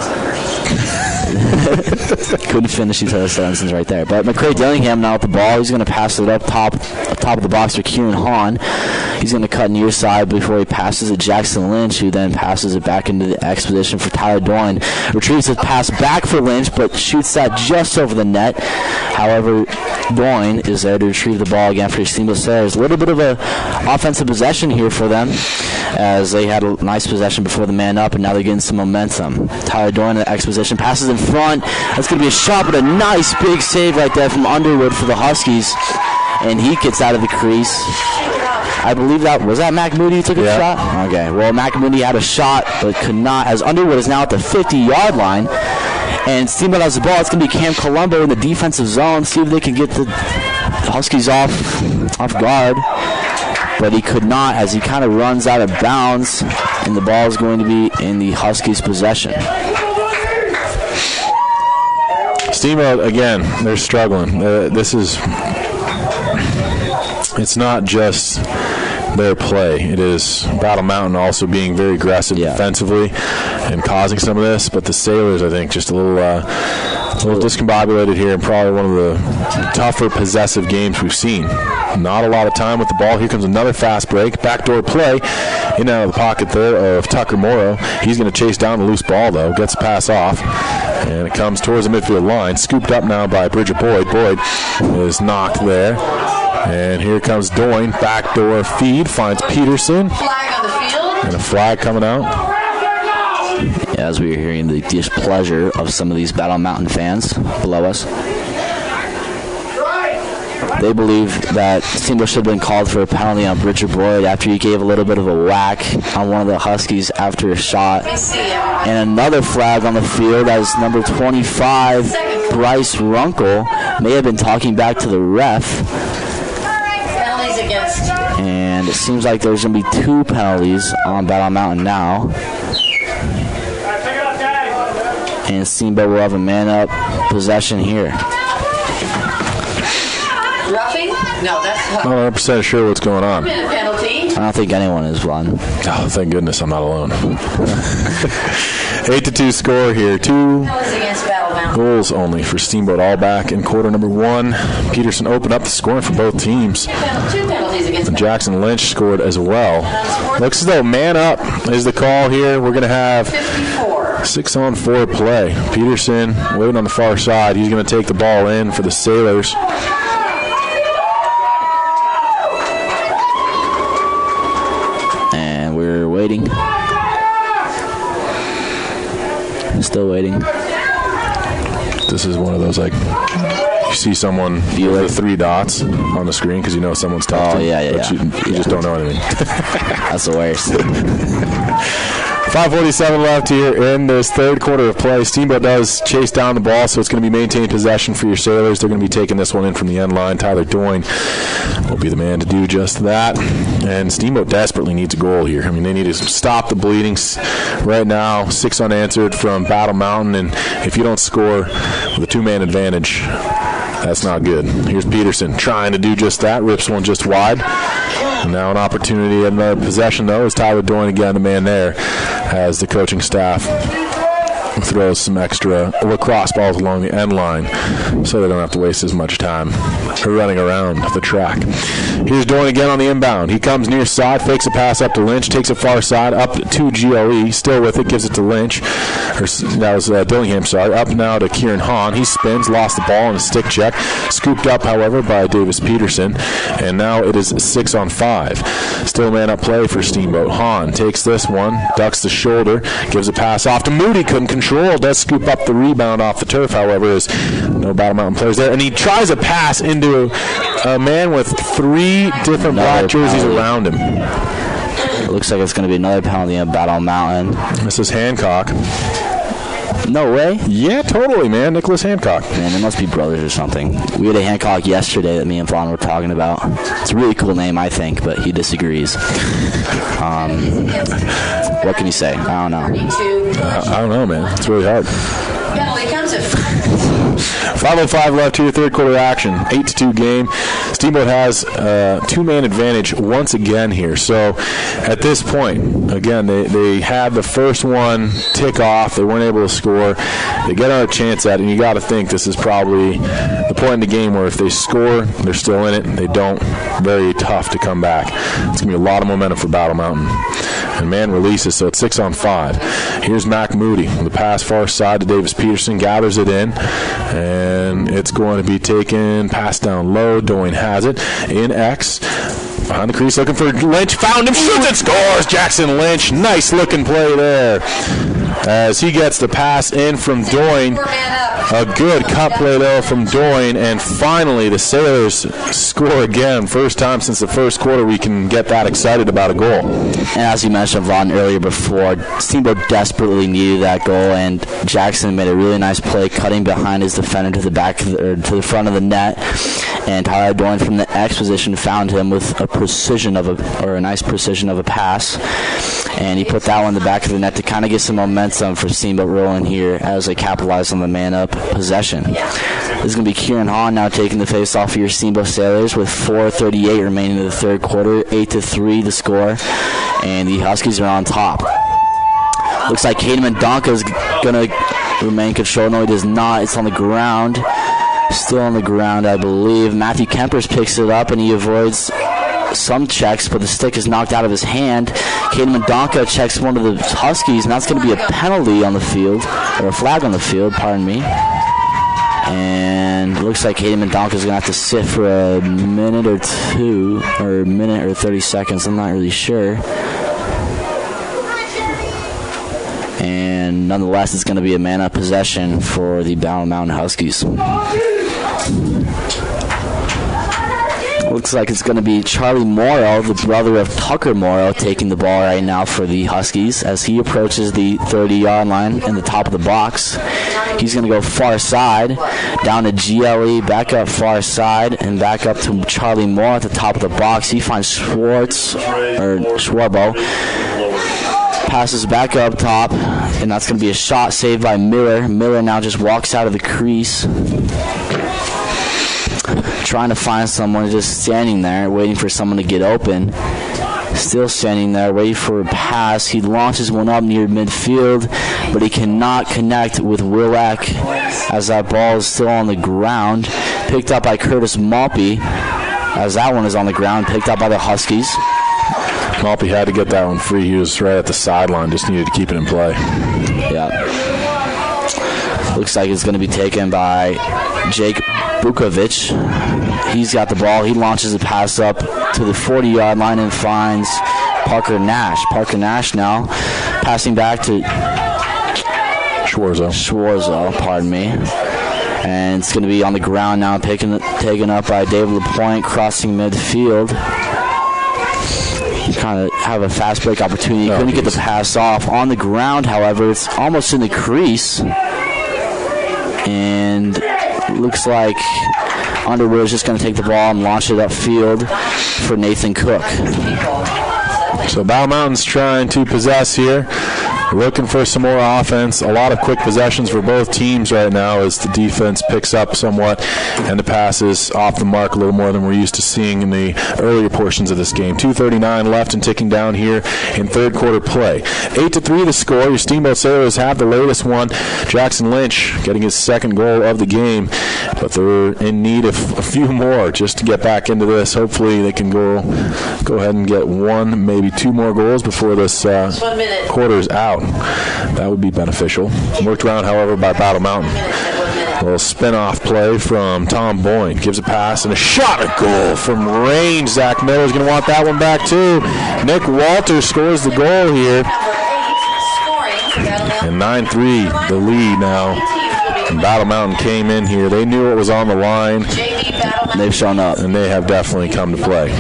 Couldn't finish each other's sentences right there. But McCray Dillingham now with the ball. He's going to pass it up top of the box for Kieran Hahn. He's going to cut near side before he passes it Jackson Lynch, who then passes it back into the X position for Tyler Doyne. Retrieves his pass back for Lynch, but shoots that just over the net. However, Doyne is there to retrieve the ball again for Steamboat Sailors. A little bit of a offensive possession here for them, as they had a nice possession before the man up, and now they're getting some momentum. Tyler Doyne in the X position, passes in front. That's going to be a shot, but a nice big save right there from Underwood for the Huskies, and he gets out of the crease. I believe was that Mac Moody who took a shot? Okay, well, Mac Moody had a shot, but could not, as Underwood is now at the 50-yard line, and Steamboat has the ball. It's going to be Cam Colombo in the defensive zone, see if they can get the Huskies off guard. But he could not, as he kind of runs out of bounds, and the ball is going to be in the Huskies' possession. Steamboat, again, they're struggling. It's not just their play. It is Battle Mountain also being very aggressive defensively and causing some of this. But the Sailors, I think, just a little discombobulated here, and probably one of the tougher possessive games we've seen. Not a lot of time with the ball. Here comes another fast break. Backdoor play in and out of the pocket there of Tucker Morrow. He's going to chase down the loose ball, though. Gets the pass off. And it comes towards the midfield line. Scooped up now by Bridget Boyd. Boyd is knocked there. And here comes Doyne. Backdoor feed. Finds Peterson. Flag on the field. And a flag coming out. Yeah, as we were hearing the displeasure of some of these Battle Mountain fans below us. They believe that Steamboat should have been called for a penalty on Bridger Boyd after he gave a little bit of a whack on one of the Huskies after a shot. And another flag on the field as number 25, Bryce Runkle, may have been talking back to the ref. Penalties against. And it seems like there's going to be 2 penalties on Battle Mountain now. And Steamboat will have a man-up possession here. Roughing? No, that's Not 100% sure what's going on. penalty. I don't think anyone is, Vlad. Oh, thank goodness I'm not alone. 8-2 score here. 2 Against Battle Mountain. goals only for Steamboat, all back in quarter number 1. Peterson opened up the scoring for both teams. 2 penalties against And Jackson Lynch scored as well. Looks as though man up is the call here. We're going to have 6-on-4 play. Peterson waiting on the far side. He's going to take the ball in for the Sailors. And we're waiting. Still waiting. This is one of those, like, you see someone with the 3 dots on the screen because you know someone's talking. Oh, yeah. But you just don't know anything. That's the worst. 5:47 left here in this third quarter of play. Steamboat does chase down the ball, so it's going to be maintained possession for your Sailors. They're going to be taking this one in from the end line. Tyler Doyne will be the man to do just that. And Steamboat desperately needs a goal here. I mean, they need to stop the bleeding right now. 6 unanswered from Battle Mountain, and if you don't score with a 2-man advantage, that's not good. Here's Peterson trying to do just that. Rips one just wide. And now an opportunity at another possession, though, is Tyler Doyne again, the man there, as the coaching staff throws some extra lacrosse balls along the end line so they don't have to waste as much time running around the track. Here's Doyne again on the inbound. He comes near side, fakes a pass up to Lynch, takes it far side, up to GLE, still with it, gives it to Lynch. That was Dillingham, sorry. Up now to Kieran Hahn. He spins, lost the ball in a stick check. Scooped up, however, by Davis Peterson. And now it is 6-on-5. Still man up play for Steamboat. Hahn takes this one, ducks the shoulder, gives a pass off to Moody. Couldn't control. Does scoop up the rebound off the turf, however, is no Battle Mountain players there. And he tries a pass into a man with 3 different black jerseys around him. It looks like it's going to be another penalty on Battle Mountain. This is Hancock. No way? Yeah, totally, man. Nicholas Hancock. Man, they must be brothers or something. We had a Hancock yesterday that me and Vaughn were talking about. It's a really cool name, I think, but he disagrees. What can you say? I don't know. I don't know, man. It's really hard. Penalty comes at 5:05 left here, third quarter action. 8-2 game. Steamboat has a 2-man advantage once again here. So at this point, again, they had the first one tick off. They weren't able to score. They get another chance at it, and you got to think this is probably the point in the game where if they score, they're still in it. They don't, very tough to come back. It's going to be a lot of momentum for Battle Mountain. And man releases, so it's 6-on-5. Here's Mac Moody. The pass far side to Davis Peterson, gathers it in, and it's going to be taken, passed down low. Doyne has it in X. Behind the crease, looking for Lynch. Found him, shoots and scores. Jackson Lynch, nice looking play there. As he gets the pass in from Doyne. A good cut play, though, from Doyne. And finally, the Sailors score again. First time since the first quarter we can get that excited about a goal. And as you mentioned, Vaughn, earlier before, Steamboat desperately needed that goal, and Jackson made a really nice play, cutting behind his defender to the back, to the front of the net. And Tyler Doyne from the X position found him with a nice precision of a pass. And he put that one in the back of the net to kind of get some momentum for Steamboat rolling here as they capitalize on the man-up possession. This is going to be Kieran Hahn now taking the face-off for your Steamboat Sailors with 4:38 remaining in the third quarter, 8-3 the score, and the Huskies are on top. Looks like Caden Mendonca is going to remain controlled. No, he does not. It's on the ground. Still on the ground, I believe. Matthew Kempers picks it up, and he avoids some checks, but the stick is knocked out of his hand. Caden Mendonca checks one of the Huskies, and that's going to be a penalty on the field, or a flag on the field, pardon me. And it looks like Caden Mendonca is going to have to sit for a minute or 2, or a minute or 30 seconds. I'm not really sure. And nonetheless, it's going to be a man-up possession for the Battle Mountain Huskies. Looks like it's going to be Charlie Morrow, the brother of Tucker Morrow, taking the ball right now for the Huskies as he approaches the 30-yard line in the top of the box. He's going to go far side, down to GLE, back up far side, and back up to Charlie Morrow at the top of the box. He finds Schwarbo. Passes back up top, and that's going to be a shot saved by Miller. Miller now just walks out of the crease. trying to find someone, just standing there, waiting for someone to get open. Still standing there, waiting for a pass. He launches one up near midfield, but he cannot connect with Willek as that ball is still on the ground. Picked up by Curtis Malpe, as that one is on the ground, picked up by the Huskies. Malpe had to get that one free. He was right at the sideline, just needed to keep it in play. Yeah. Looks like it's going to be taken by Jake Bukovic. He's got the ball. He launches a pass up to the 40-yard line and finds Parker Nash. Parker Nash now passing back to Schwarzo, pardon me. And it's going to be on the ground now, taken up by David LaPointe, crossing midfield. Kind of have a fast break opportunity. Couldn't get the pass off. On the ground, however, it's almost in the crease. And looks like Underwood is just going to take the ball and launch it upfield for Nathan Cook. So Battle Mountain's trying to possess here. Looking for some more offense. A lot of quick possessions for both teams right now as the defense picks up somewhat and the passes off the mark a little more than we're used to seeing in the earlier portions of this game. 2:39 left and ticking down here in third quarter play. 8-3 the score. Your Steamboat Sailors have the latest one. Jackson Lynch getting his second goal of the game, but they're in need of a few more just to get back into this. Hopefully they can go ahead and get one, maybe two more goals before this quarter's out. That would be beneficial. Worked around, however, by Battle Mountain. A little spin-off play from Tom Boyne. Gives a pass and a shot, a goal from range. Zach Miller's going to want that one back, too. Nick Walters scores the goal here. And 9-3, the lead now. And Battle Mountain came in here. They knew what was on the line. They've shown up. And they have definitely come to play.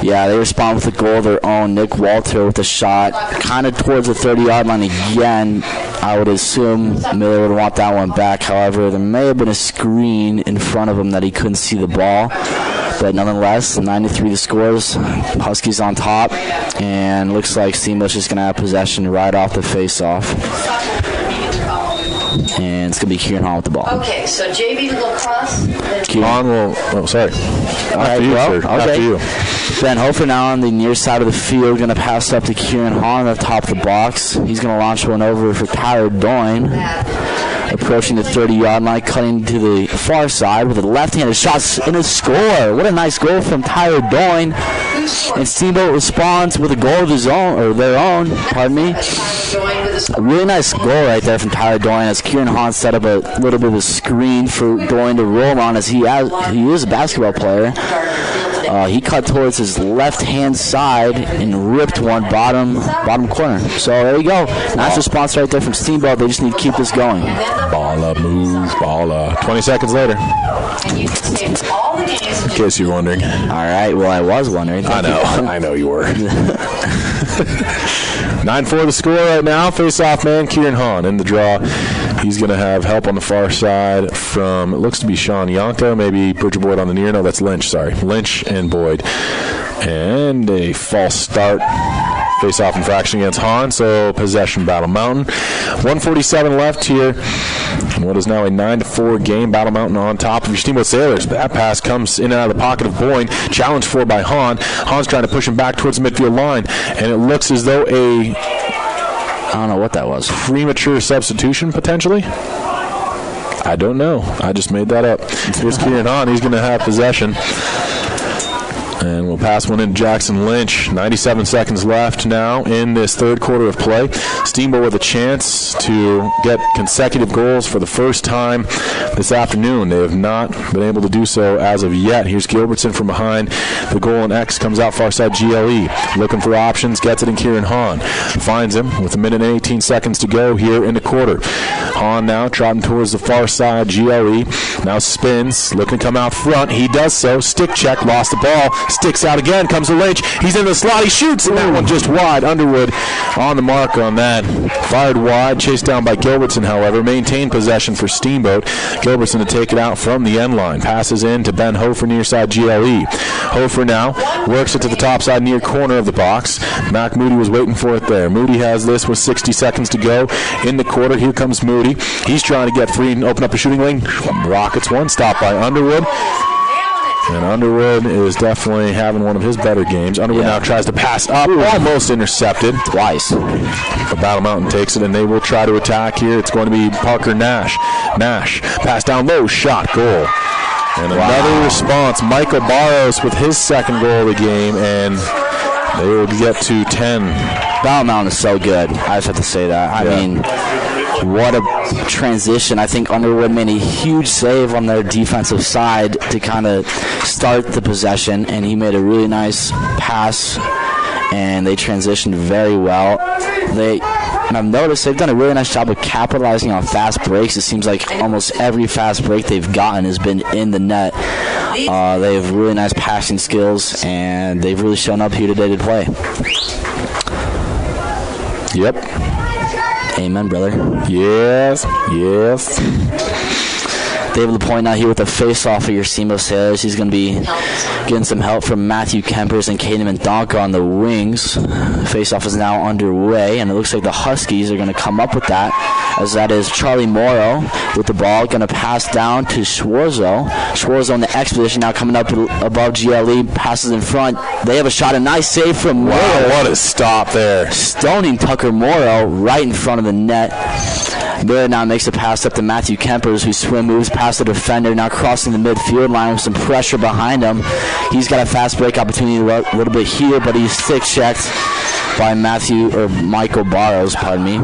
Yeah, they respond with a goal of their own. Nick Walter with a shot kind of towards the 30-yard line again. I would assume Miller would want that one back. However, there may have been a screen in front of him that he couldn't see the ball. But nonetheless, 9-3 the scores. Huskies on top. And looks like Steamboat's just going to have possession right off the face-off. And it's going to be Kieran Hahn with the ball. Okay, so JV lacrosse. Hahn will. Oh, sorry. After you. Ben Hofer now on the near side of the field, going to pass up to Kieran Hahn at the top of the box. He's going to launch one over for Tyler Doyne. Approaching the 30-yard line, cutting to the far side with a left-handed shot and a score. What a nice goal from Tyler Doyne. And Steamboat responds with a goal of his own, or their own, pardon me. A really nice goal right there from Tyler Doyne as Kieran Hahn set up a little bit of a screen for Doyne to roll on as he is a basketball player. He cut towards his left-hand side and ripped one bottom corner. So there you go. Nice response right there from Steamboat. They just need to keep this going. Balla move, balla. 20 seconds later. In case you're wondering. All right. Well, I was wondering. I know you were. 9-4 the score right now. Face-off man, Kieran Hahn in the draw. He's going to have help on the far side from, it looks to be Sean Yonka, maybe Bridger Boyd on the near. No, that's Lynch, sorry. Lynch and Boyd. And a false start. Face-off infraction against Hahn, so possession Battle Mountain. 1:47 left here. And what is now a 9-4 game. Battle Mountain on top of your Steamboat Sailors. That pass comes in and out of the pocket of Boyne. Challenged for by Hahn. Hahn's trying to push him back towards the midfield line. And it looks as though I don't know what that was. Premature substitution, potentially? I don't know. I just made that up. Here's Kieran Hahn. He's going to have possession. And we'll pass one in Jackson Lynch. 97 seconds left now in this third quarter of play. Steamboat with a chance to get consecutive goals for the first time this afternoon. They have not been able to do so as of yet. Here's Gilbertson from behind. The goal in X comes out far side GLE. Looking for options. Gets it in Kieran Hahn. Finds him with a minute and 18 seconds to go here in the quarter. Hahn now trotting towards the far side GLE. Now spins. Looking to come out front. He does so. Stick check. Lost the ball. Sticks out again, comes to Lynch. He's in the slot, he shoots, and that one just wide. Underwood on the mark on that. Fired wide, chased down by Gilbertson, however. Maintained possession for Steamboat. Gilbertson to take it out from the end line. Passes in to Ben Hofer near side GLE. Hofer now works it to the top side near corner of the box. Mac Moody was waiting for it there. Moody has this with 60 seconds to go in the quarter. Here comes Moody. He's trying to get free and open up a shooting lane. Rockets one, stopped by Underwood. And Underwood is definitely having one of his better games. Underwood now tries to pass up, almost intercepted. Twice. But Battle Mountain takes it, and they will try to attack here. It's going to be Parker Nash. Nash, pass down low, shot, goal. And another response, Michael Barros with his second goal of the game, and they will get to 10. Battle Mountain is so good. I just have to say that. I mean, what a transition. I think Underwood made a huge save on their defensive side to kind of start the possession, and he made a really nice pass, and they transitioned very well. And I've noticed they've done a really nice job of capitalizing on fast breaks. It seems like almost every fast break they've gotten has been in the net. They have really nice passing skills, and they've really shown up here today to play. Yep. Amen, brother. Yes, yes. David LaPointe out here with a face-off for your Steamboat Sailors. He's going to be getting some help from Matthew Kempers and Caden Mendonca on the wings. Face-off is now underway, and it looks like the Huskies are going to come up with that, as that is Charlie Morrow with the ball, going to pass down to Schwarzo. Schwarzo in the X position, now coming up above GLE, passes in front. They have a shot, a nice save from Morrow. Wow, what a stop there. Stoning Tucker Morrow right in front of the net. There now makes a pass up to Matthew Kempers, who swim moves past the defender, now crossing the midfield line with some pressure behind him. He's got a fast break opportunity a little bit here, but he's stick-checked by Michael Barros, pardon me.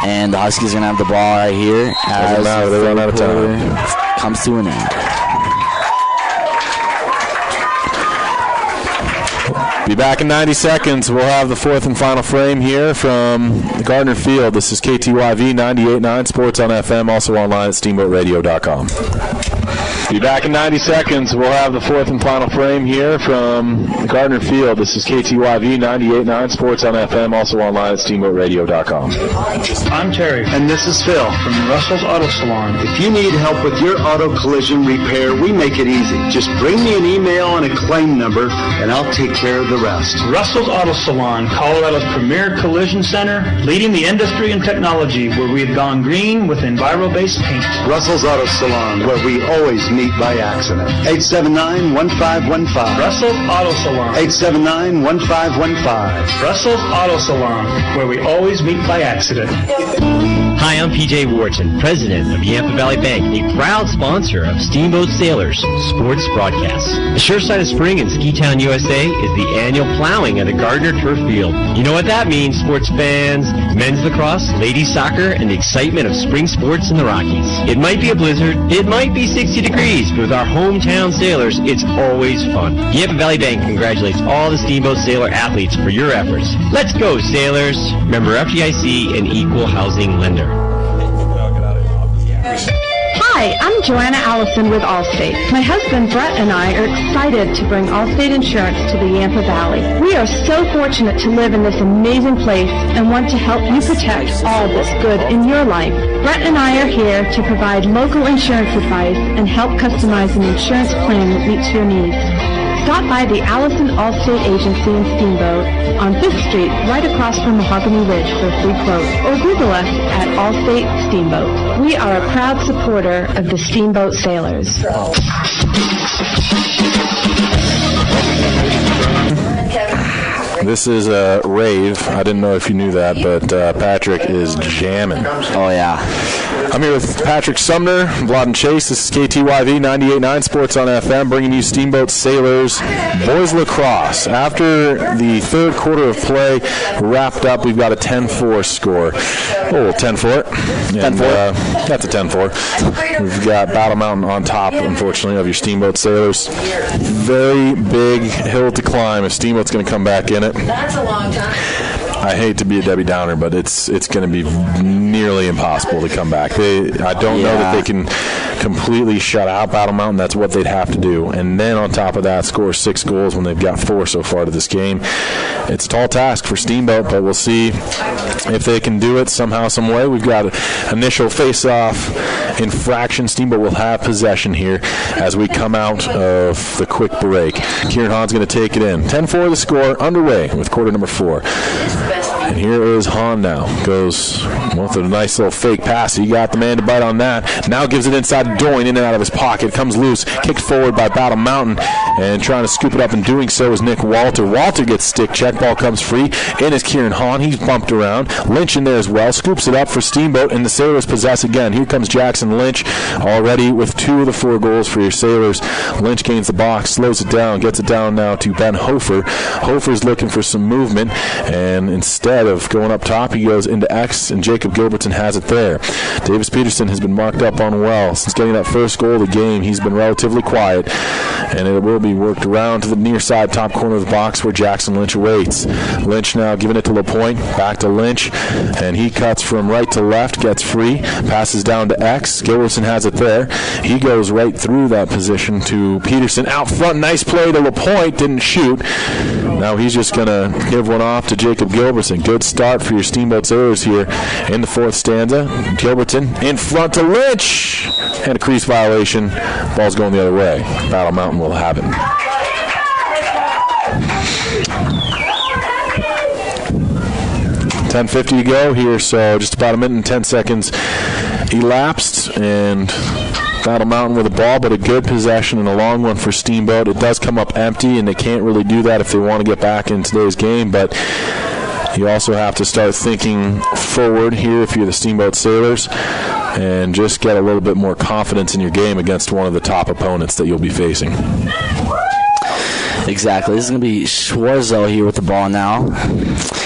And the Huskies are going to have the ball right here as they run out of time. Comes to an end. Be back in 90 seconds. We'll have the fourth and final frame here from Gardner Field. This is KTYV 98.9 Sports on FM, also online at steamboatradio.com. Be back in 90 seconds. We'll have the fourth and final frame here from Gardner Field. This is KTYV 98.9 Sports on FM, also online at steamboatradio.com. I'm Terry. And this is Phil from Russell's Auto Salon. If you need help with your auto collision repair, we make it easy. Just bring me an email and a claim number, and I'll take care of the rest. Russell's Auto Salon, Colorado's premier collision center, leading the industry in technology, where we have gone green with Enviro-based paint. Russell's Auto Salon, where we always meet by accident. 879-1515. Russell's Auto Salon. 879-1515. Russell's Auto Salon, where we always meet by accident. Hi, I'm PJ Wharton, president of Yampa Valley Bank, a proud sponsor of Steamboat Sailors sports broadcasts. The sure side of spring in Ski Town, USA is the annual plowing at the Gardner Turf Field. You know what that means, sports fans. Men's lacrosse, ladies soccer, and the excitement of spring sports in the Rockies. It might be a blizzard, it might be 60 degrees, but with our hometown sailors, it's always fun. Yampa Valley Bank congratulates all the Steamboat Sailor athletes for your efforts. Let's go, sailors. Member FDIC and equal housing lender. Hi, I'm Joanna Allison with Allstate. My husband Brett and I are excited to bring Allstate Insurance to the Yampa Valley. We are so fortunate to live in this amazing place and want to help you protect all that's good in your life. Brett and I are here to provide local insurance advice and help customize an insurance plan that meets your needs. Stop by the Allison Allstate Agency in Steamboat on 5th Street, right across from Mahogany Ridge for a free quote, or Google us at Allstate Steamboat. We are a proud supporter of the Steamboat Sailors. This is a rave. I didn't know if you knew that, but Patrick is jamming. Oh, yeah. I'm here with Patrick Sumner, Vlad and Chase. This is KTYV 98.9 Sports on FM, bringing you Steamboat Sailors boys lacrosse. After the third quarter of play wrapped up, we've got a 10-4 score. Oh, 10-4. 10-4. That's a 10-4. We've got Battle Mountain on top, unfortunately, of your Steamboat Sailors. Very big hill to climb if Steamboat's going to come back in it. That's a long time. I hate to be a Debbie Downer, but it's going to be nearly impossible to come back. I don't know that they can completely shut out Battle Mountain. That's what they'd have to do. And then on top of that, score 6 goals when they've got 4 so far to this game. It's a tall task for Steamboat, but we'll see if they can do it somehow, some way. We've got an initial face-off infraction. Steamboat will have possession here as we come out of the quick break. Kieran Hahn's going to take it in. 10-4 the score, underway with quarter number 4. And here is Hahn now. Goes with a nice little fake pass. He got the man to bite on that. Now gives it inside Doyne, in and out of his pocket. Comes loose. Kicked forward by Battle Mountain. And trying to scoop it up and doing so is Nick Walter. Walter gets stick check. Ball comes free. In is Kieran Hahn. He's bumped around. Lynch in there as well. Scoops it up for Steamboat. And the Sailors possess again. Here comes Jackson Lynch. Already with 2 of the 4 goals for your Sailors. Lynch gains the box. Slows it down. Gets it down now to Ben Hofer. Hofer's looking for some movement. And instead of going up top, he goes into X, and Jacob Gilbertson has it there. Davis Peterson has been marked up on well. Since getting that first goal of the game, he's been relatively quiet, and it will be worked around to the near side top corner of the box where Jackson Lynch awaits. Lynch now giving it to LaPointe, back to Lynch, and he cuts from right to left, gets free, passes down to X. Gilbertson has it there. He goes right through that position to Peterson. Out front, nice play to LaPointe, didn't shoot. Now he's just going to give one off to Jacob Gilbertson. Good start for your Steamboat Sailors here in the 4th stanza. Gilbertson in front to Lynch. And a crease violation. Ball's going the other way. Battle Mountain will have it. .10:50 to go here, so just about a minute and 10 seconds elapsed. And Battle Mountain with a ball, but a good possession and a long one for Steamboat. It does come up empty, and they can't really do that if they want to get back in today's game, but you also have to start thinking forward here if you're the Steamboat Sailors and just get a little bit more confidence in your game against one of the top opponents that you'll be facing. Exactly. This is going to be Schwarzo here with the ball now.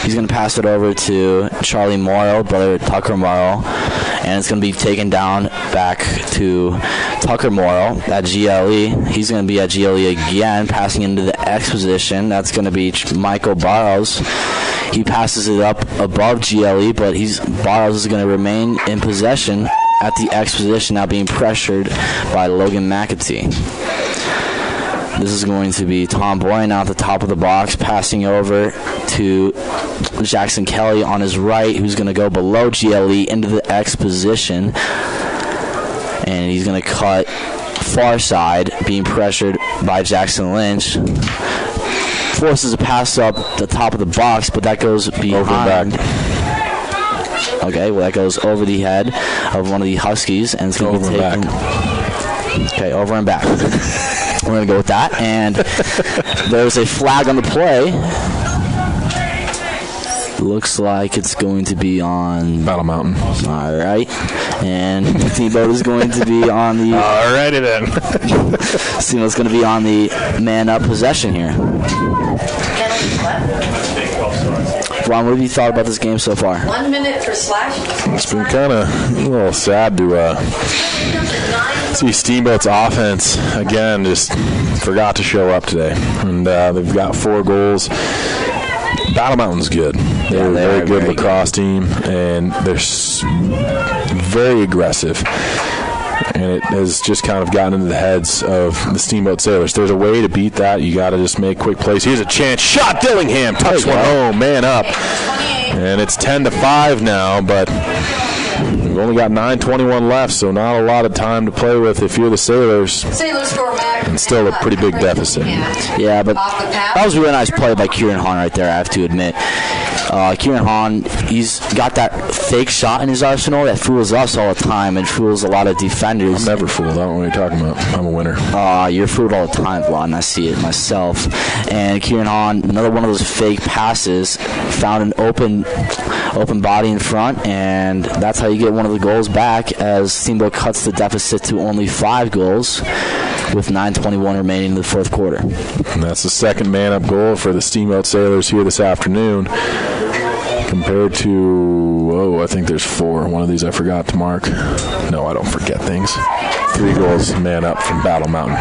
He's going to pass it over to Charlie Morrow, brother Tucker Morrow, and it's going to be taken down back to Tucker Morrow at GLE. He's going to be at GLE again, passing into the X position. That's going to be Michael Barrows. He passes it up above GLE, but Barrows is going to remain in possession at the X position, now being pressured by Logan McAtee. This is going to be Tom Boyne out at the top of the box, passing over to Jackson Kelly on his right, who's going to go below GLE into the X position. And he's going to cut far side, being pressured by Jackson Lynch. Forces a pass up the top of the box, but that goes behind. Over and back. Okay, well, that goes over the head of one of the Huskies, and it's going to be taken. Okay, over and back. We're going to go with that. And there's a flag on the play. Looks like it's going to be on Battle Mountain. All right. And Steamboat is going to be on the... All righty then. Steamboat's going to be on the man-up possession here. Ron, what have you thought about this game so far? 1 minute for Slash. It's been kind of a little sad to see Steamboat's offense, again, just forgot to show up today. And they've got 4 goals. Battle Mountain's good. They're a very good lacrosse team, and they're very aggressive. And it has just kind of gotten into the heads of the Steamboat Sailors. There's a way to beat that. You got to just make quick plays. Here's a chance. Shot. Dillingham tucks one home. Man up. And it's 10-5 now, but we've only got 9:21 left, so not a lot of time to play with if you're the Sailors. Sailors score back. And still a pretty big deficit. Yeah, but that was a really nice play by Kieran Hahn right there, I have to admit. Kieran Hahn, he's got that fake shot in his arsenal that fools us all the time and fools a lot of defenders. I'm never fooled. I don't know what you're talking about. I'm a winner. You're fooled all the time, Vlad, and I see it myself. And Kieran Hahn, another one of those fake passes, found an open body in front, and that's how you get one of the goals back as Steamboat cuts the deficit to only 5 goals with 9:21 remaining in the 4th quarter. And that's the second man-up goal for the Steamboat Sailors here this afternoon. Compared to, I think there's 4. One of these I forgot to mark. No, I don't forget things. 3 goals, man up from Battle Mountain.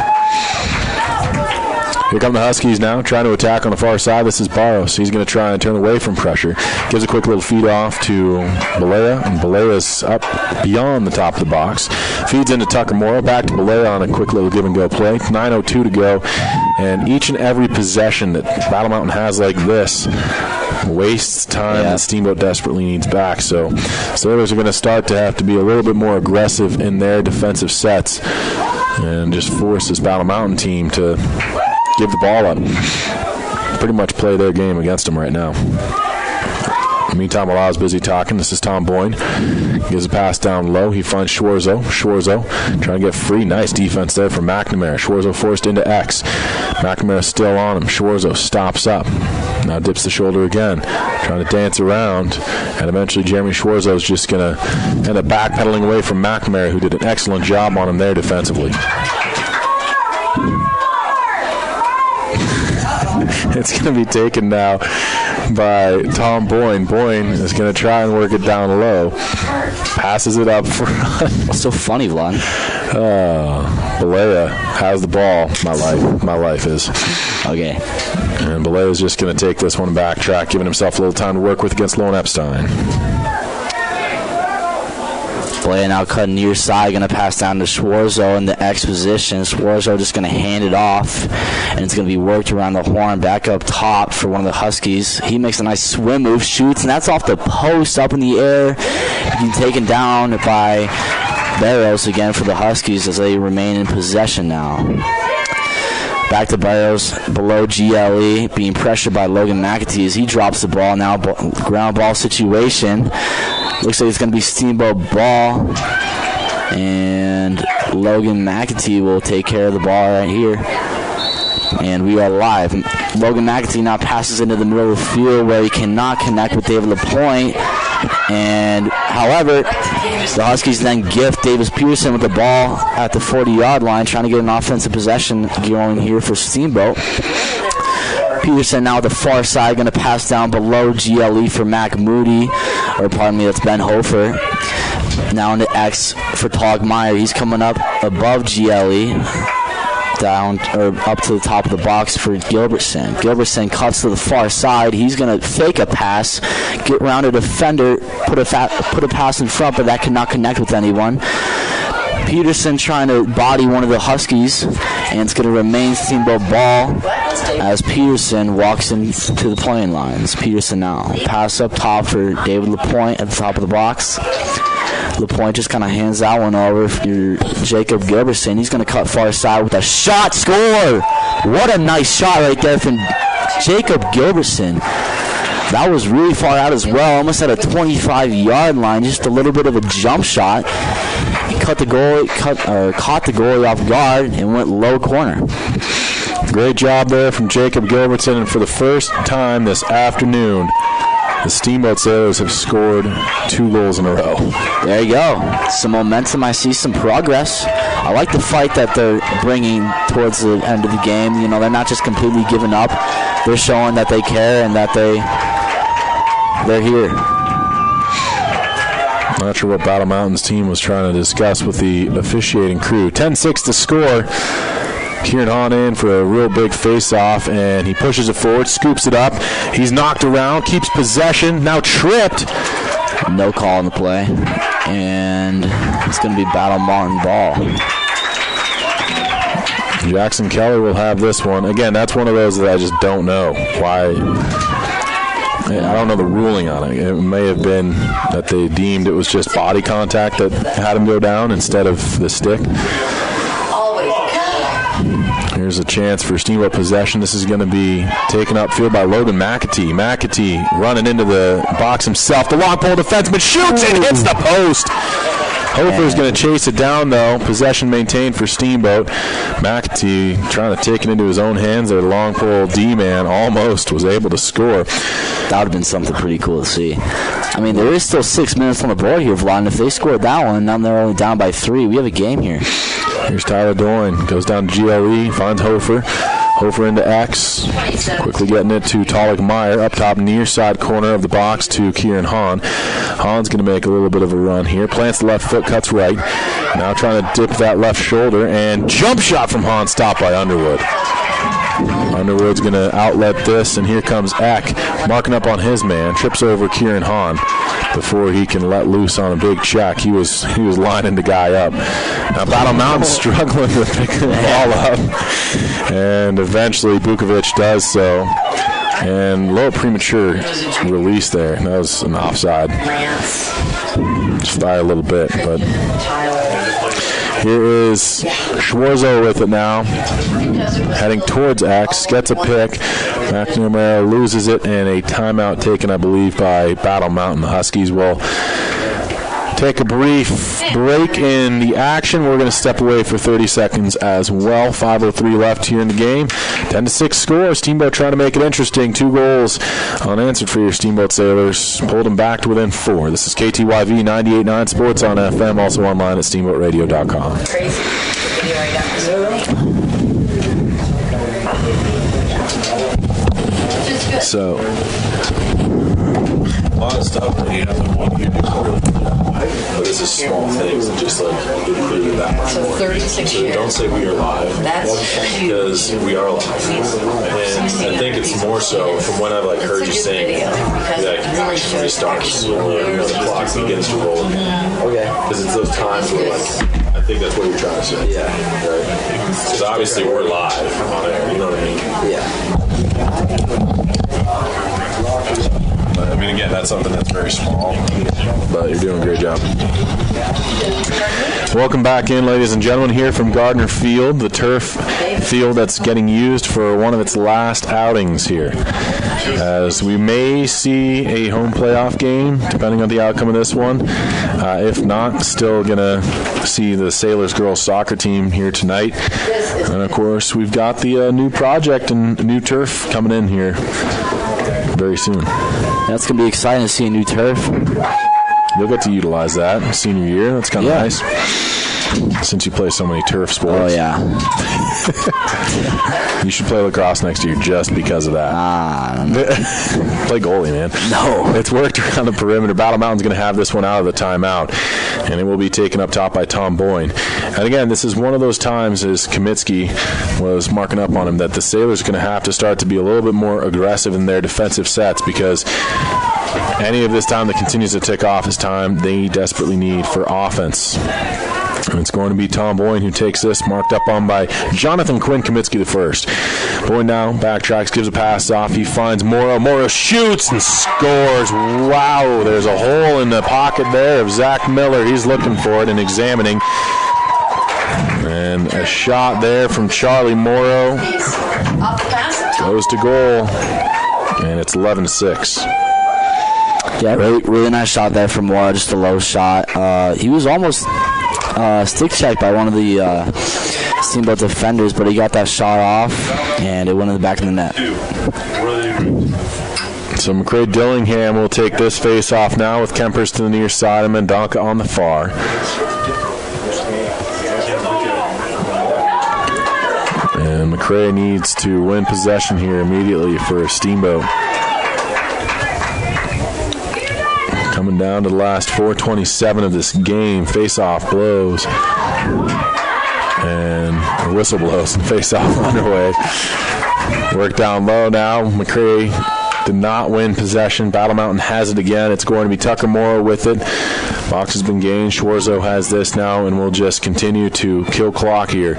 Here come the Huskies now, trying to attack on the far side. This is Barros. He's going to try and turn away from pressure. Gives a quick little feed off to Balea, and Balea's up beyond the top of the box. Feeds into Tucker Morrow, back to Balea on a quick little give-and-go play. 9:02 to go, and each and every possession that Battle Mountain has like this wastes time that Steamboat desperately needs back. So Sailors are going to start to have to be a little bit more aggressive in their defensive sets and just force this Battle Mountain team to give the ball up. Pretty much play their game against them right now. Meantime, while I was busy talking, this is Tom Boyne. Gives a pass down low. He finds Schwarzo. Schwarzo trying to get free. Nice defense there from McNamara. Schwarzo forced into X. McNamara still on him. Schwarzo stops up. Now dips the shoulder again. Trying to dance around. And eventually Jeremy Schwarzo is just going to end up backpedaling away from McNamara, who did an excellent job on him there defensively. It's going to be taken now by Tom Boyne. Boyne is going to try and work it down low. Passes it up front. What's so funny, Vlad? Balea has the ball. My life is. Okay. And Balea is just going to take this one backtrack, giving himself a little time to work with against Lone Epstein. Balea now cutting near side, going to pass down to Schwarzo in the X position. Schwarzo just going to hand it off, and it's going to be worked around the horn back up top for one of the Huskies. He makes a nice swim move, shoots, and that's off the post up in the air. Being taken down by Barrows again for the Huskies as they remain in possession now. Back to Barrows below GLE, being pressured by Logan McAtee as he drops the ball. Now ground ball situation. Looks like it's going to be Steamboat ball, and Logan McAtee will take care of the ball right here. And we are live. Logan McAtee now passes into the middle of the field where he cannot connect with David LaPointe. And however, the Huskies then gift Davis Peterson with the ball at the 40-yard line, trying to get an offensive possession going here for Steamboat. Peterson now at the far side, going to pass down below GLE for Mac Moody, or pardon me, that's Ben Hofer. Now into X for Togmeyer. He's coming up above GLE, down or up to the top of the box for Gilbertson. Gilbertson cuts to the far side. He's going to fake a pass, get around a defender, put a pass in front, but that cannot connect with anyone. Peterson trying to body one of the Huskies, and it's going to remain Steamboat ball as Peterson walks into the playing lines. Peterson now. Pass up top for David LaPointe at the top of the box. LaPointe just kind of hands that one over for Jacob Gilbertson. He's going to cut far side with a shot. Score! What a nice shot right there from Jacob Gilbertson. That was really far out as well, almost at a 25-yard line. Just a little bit of a jump shot. He caught the goalie off guard and went low corner. Great job there from Jacob Gilbertson, and for the first time this afternoon, the Steamboat Sailors have scored 2 goals in a row. There you go. Some momentum. I see some progress. I like the fight that they're bringing towards the end of the game. You know, they're not just completely giving up. They're showing that they care and that they're here. Not sure what Battle Mountain's team was trying to discuss with the officiating crew. 10-6 to score. Kieran Hahn in for a real big face-off, and he pushes it forward, scoops it up. He's knocked around, keeps possession, now tripped. No call on the play, and it's going to be Battle Mountain ball. Jackson Keller will have this one. Again, that's one of those that I just don't know why. I don't know the ruling on it. It may have been that they deemed it was just body contact that had him go down instead of the stick. Here's a chance for Steamboat possession. This is going to be taken upfield by Logan McAtee. McAtee running into the box himself. The long pole defenseman shoots and hits the post. Hofer's going to chase it down, though. Possession maintained for Steamboat. McAtee trying to take it into his own hands. Their long pole D-man almost was able to score. That would have been something pretty cool to see. I mean, there is still 6 minutes on the board here, Vlad, and if they scored that one, now they're only down by 3. We have a game here. Here's Tyler Doyne. Goes down to GLE, finds Hofer. Hofer into X. Quickly getting it to Talik Meyer. Up top near side corner of the box to Kieran Hahn. Hahn's going to make a little bit of a run here. Plants the left foot, cuts right. Now trying to dip that left shoulder. And jump shot from Hahn, stopped by Underwood. Underwood's going to outlet this, and here comes Eck, marking up on his man. Trips over Kieran Hahn before he can let loose on a big check. He was lining the guy up. Now Battle Mountain struggling with picking the ball up, and eventually Bukovic does so. And a little premature release there. That was an offside. Just by a little bit, but here is Schwarzo with it now, heading towards X, gets a pick. McNamara loses it, and a timeout taken, I believe, by Battle Mountain. The Huskies will take a brief break in the action. We're going to step away for 30 seconds as well. 5:03 left here in the game. 10-6 score. Steamboat trying to make it interesting. 2 goals unanswered for your Steamboat Sailors. Pulled them back to within 4. This is KTYV 98.9 Sports on FM, also online at steamboatradio.com. Crazy. Video I got this morning. So, a lot of stuff that you have to want to do clearly. But this is small things that just like improve that much more. 36 so years. Don't say we are live. That's because we are live. And I think it's more so from when I've like heard you saying that action restarts when the clock begins to roll again. Okay. Because it's those times where like I think that's what you're trying to say. Yeah. Right? Because obviously we're live on air, you know what I mean? Yeah. I mean, again, that's something that's very small, but you're doing a great job. Welcome back in, ladies and gentlemen, here from Gardner Field, the turf field that's getting used for one of its last outings here. As we may see a home playoff game, depending on the outcome of this one. If not, still going to see the Sailors girls soccer team here tonight. And, of course, we've got the new project and new turf coming in here very soon. That's going to be exciting to see a new turf. You'll get to utilize that senior year. That's kind of nice. Since you play so many turf sports. Oh, yeah. You should play lacrosse next year just because of that. Play goalie, man. No. It's worked around the perimeter. Battle Mountain's going to have this one out of the timeout, and it will be taken up top by Tom Boyne. And again, this is one of those times, as Kamitsky was marking up on him, that the Sailors are going to have to start to be a little bit more aggressive in their defensive sets, because any of this time that continues to tick off is time they desperately need for offense. And it's going to be Tom Boyne who takes this, marked up on by Jonathan Quinn Kamitsky the first. Boyne now backtracks, gives a pass off. He finds Morrow. Morrow shoots and scores. Wow, there's a hole in the pocket there of Zach Miller. He's looking for it and examining. And a shot there from Charlie Morrow. Goes to goal. And it's 11-6. Yeah, really nice shot there from Morrow, just a low shot. He was almost stick checked by one of the Steamboat defenders, but he got that shot off, and it went in the back of the net. So McCray Dillingham will take this face off now with Kempers to the near side and Mendonca on the far. And McCray needs to win possession here immediately for Steamboat. Coming down to the last 4:27 of this game. Face-off blows. And a whistle blows and face-off underway. Work down low now. McCray did not win possession. Battle Mountain has it again. It's going to be Tucker Morrow with it. Box has been gained. Schwarzo has this now, and we'll just continue to kill clock here.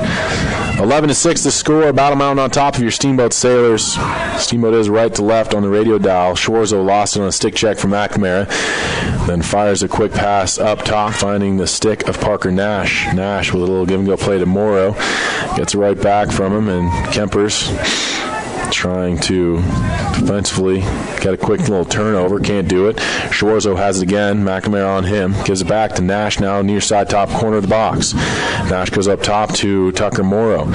11-6 the score. Battle Mountain on top of your Steamboat Sailors. Steamboat is right to left on the radio dial. Schwarzo lost it on a stick check from McNamara. Then fires a quick pass up top, finding the stick of Parker Nash. Nash with a little give-and-go play to Morrow. Gets it right back from him, and Kempers trying to defensively get a quick little turnover. Can't do it. Schwarzo has it again. McNamara on him. Gives it back to Nash now near side top corner of the box. Nash goes up top to Tucker Morrow.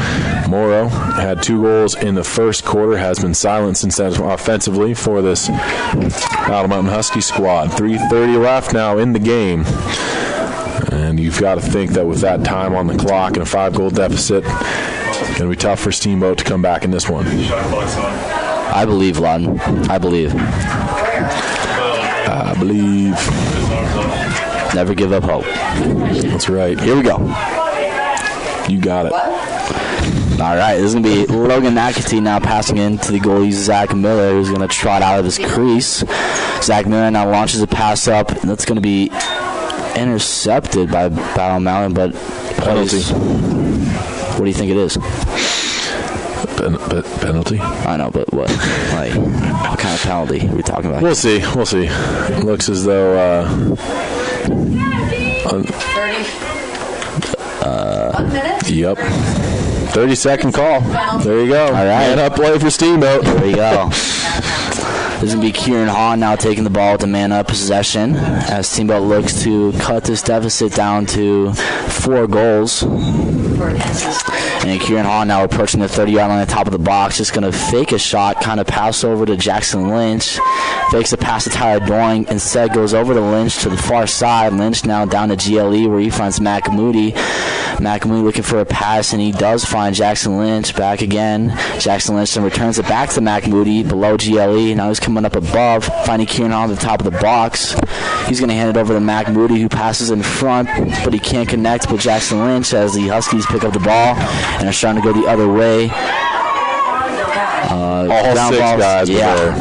Morrow had 2 goals in the first quarter. Has been silent since then offensively for this Battle Mountain Husky squad. 3:30 left now in the game. And you've got to think that with that time on the clock and a 5-goal deficit, it's going to be tough for Steamboat to come back in this one. I believe, Lon. I believe. I believe. Never give up hope. That's right. Here we go. You got it. All right, this is going to be Logan Nakati now passing in to the goalie, Zach Miller, who's going to trot out of his crease. Zach Miller now launches a pass up, and that's going to be intercepted by Battle Mountain, but penalty. What do you think it is? Penalty? I know, but what? Like, what kind of penalty are we talking about? We'll see. It looks as though minute. Yep. 30-second call. There you go. All right. Man up play for Steamboat. There you go. This is going to be Kieran Hahn now taking the ball with the man-up possession as Steamboat looks to cut this deficit down to 4 goals. And Kieran Hahn now approaching the 30-yard line at the top of the box, just going to fake a shot, kind of pass over to Jackson Lynch. Fakes a pass to Tyler Doing. Instead goes over to Lynch to the far side. Lynch now down to GLE where he finds Mac Moody. Mac Moody looking for a pass, and he does find Jackson Lynch back again. Jackson Lynch then returns it back to Mac Moody below GLE. Now he's coming up above, finding Kieran Hahn at the top of the box. He's going to hand it over to Mac Moody, who passes in front, but he can't connect with Jackson Lynch as the Huskies pick up the ball and are starting to go the other way. All 6 guys were there.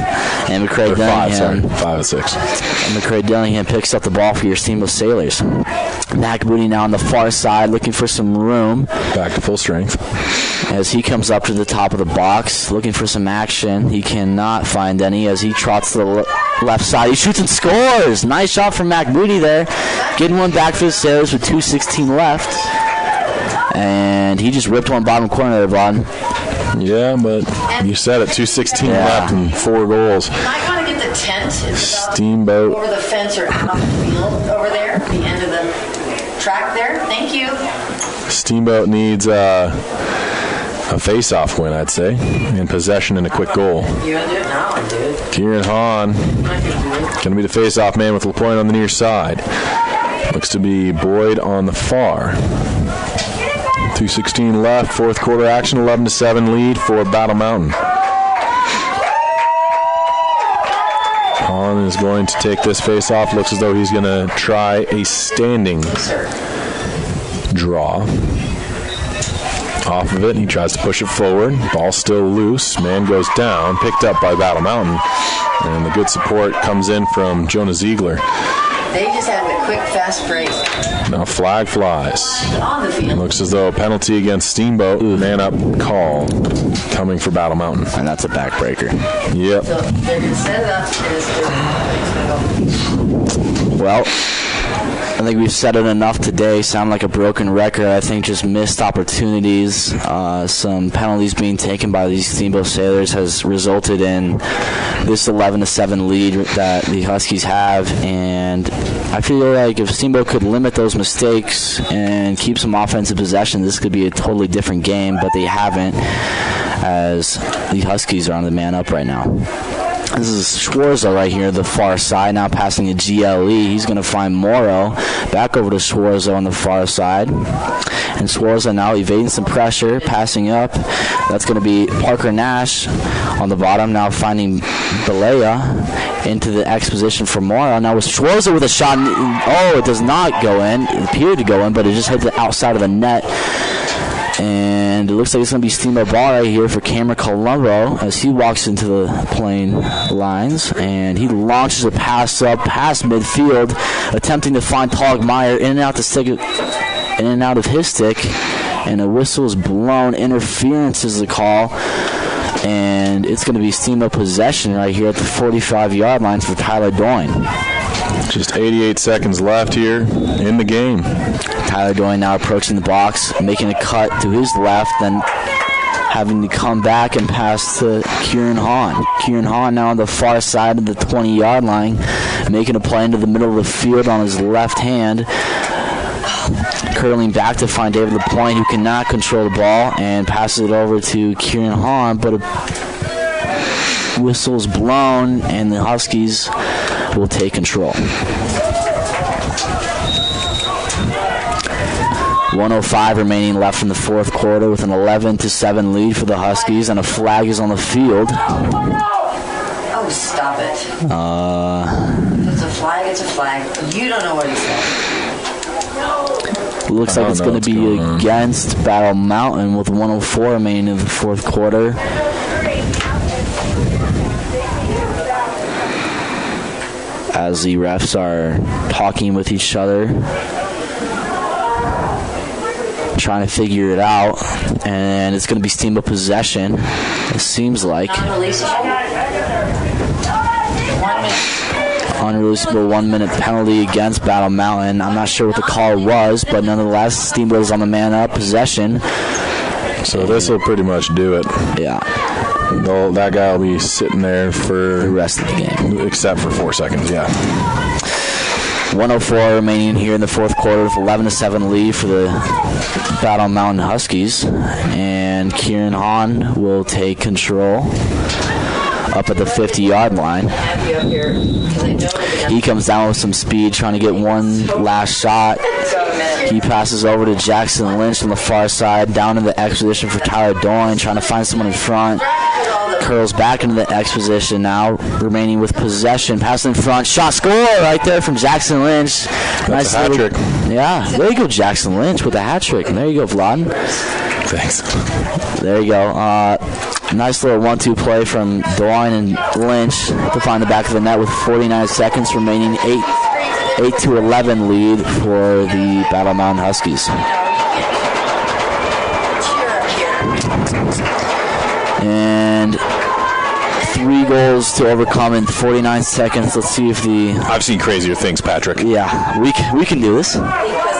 And McCray Dillingham. 5 and 6. And McCray Dillingham picks up the ball for your Steamboat Sailors. Mac Moody now on the far side looking for some room. Back to full strength. As he comes up to the top of the box looking for some action. He cannot find any as he trots to the left side. He shoots and scores. Nice shot from Mac Moody there. Getting one back for the Sailors with 2:16 left. And he just ripped one bottom corner there, Vaughn. Yeah, but you said it, 2:16 left and 4 goals. Might want to get the tent. Steamboat. Over the fence or out the field over there, the end of the track there. Thank you. Steamboat needs a face-off win, I'd say, and possession and a quick goal. You want to do it now, dude? Kieran Hahn going to be the face-off man with LaPointe on the near side. Looks to be Boyd on the far. 2:16 left, fourth quarter action, 11-7 lead for Battle Mountain. Hahn is going to take this face-off. Looks as though he's going to try a standing draw. Off of it, he tries to push it forward. Ball still loose. Man goes down, picked up by Battle Mountain. And the good support comes in from Jonah Ziegler. They just have a quick, fast break. Now flag flies. On the field. Looks as though a penalty against Steamboat. Man up call coming for Battle Mountain. And that's a backbreaker. Yep. So they're going to set it up. Well, I think we've said it enough today. Sound like a broken record. I think just missed opportunities, some penalties being taken by these Steamboat Sailors has resulted in this 11-7 lead that the Huskies have. And I feel like if Steamboat could limit those mistakes and keep some offensive possession, this could be a totally different game. But they haven't, as the Huskies are on the man up right now. This is Schwarza right here, the far side, now passing to GLE. He's going to find Morrow. Back over to Schwarza on the far side. And Schwarza now evading some pressure, passing up. That's going to be Parker Nash on the bottom, now finding Balea into the X position for Morrow. Now with Schwarza with a shot. Oh, it does not go in. It appeared to go in, but it just hit the outside of the net. And it looks like it's going to be Steamboat ball right here for Cameron Colombo as he walks into the plane lines. And he launches a pass up past midfield, attempting to find Togmeyer in and out the stick, in and out of his stick. And a whistle is blown. Interference is the call. And it's going to be Steamboat possession right here at the 45-yard line for Tyler Doyne. Just 88 seconds left here in the game. Tyler Doyne now approaching the box, making a cut to his left, then having to come back and pass to Kieran Hahn. Kieran Hahn now on the far side of the 20-yard line, making a play into the middle of the field on his left hand. Curling back to find David LaPointe, who cannot control the ball, and passes it over to Kieran Hahn, but a whistle is blown, and the Huskies will take control. 1:05 remaining left in the fourth quarter with an 11-7 lead for the Huskies, and a flag is on the field. Oh, stop it. If it's a flag, it's a flag. You don't know what he said. Looks like it's going to be against Battle Mountain with 1:04 remaining in the fourth quarter. As the refs are talking with each other, trying to figure it out, and it's going to be Steamboat possession, it seems like. unreleasable 1-minute penalty against Battle Mountain. I'm not sure what the call was, but nonetheless, Steamboat is on the man-up possession. So this will pretty much do it. Yeah. That guy will be sitting there for the rest of the game. Except for 4 seconds, yeah. 1:04 remaining here in the fourth quarter with 11-7 lead for the Battle Mountain Huskies. And Kieran Hahn will take control up at the 50-yard line. He comes down with some speed, trying to get one last shot. He passes over to Jackson Lynch on the far side, down in the X position for Tyler Doyne, trying to find someone in front. Curls back into the X position now, remaining with possession. Pass in front, shot, score right there from Jackson Lynch. That's a hat trick. Yeah, there you go, Jackson Lynch with a hat trick. And there you go, Vlad. Thanks. There you go. Nice little 1-2 play from Doyne and Lynch to find the back of the net with 49 seconds remaining. 8-11 lead for the Battle Mountain Huskies. And 3 goals to overcome in 49 seconds. Let's see if I've seen crazier things, Patrick. Yeah, we can do this.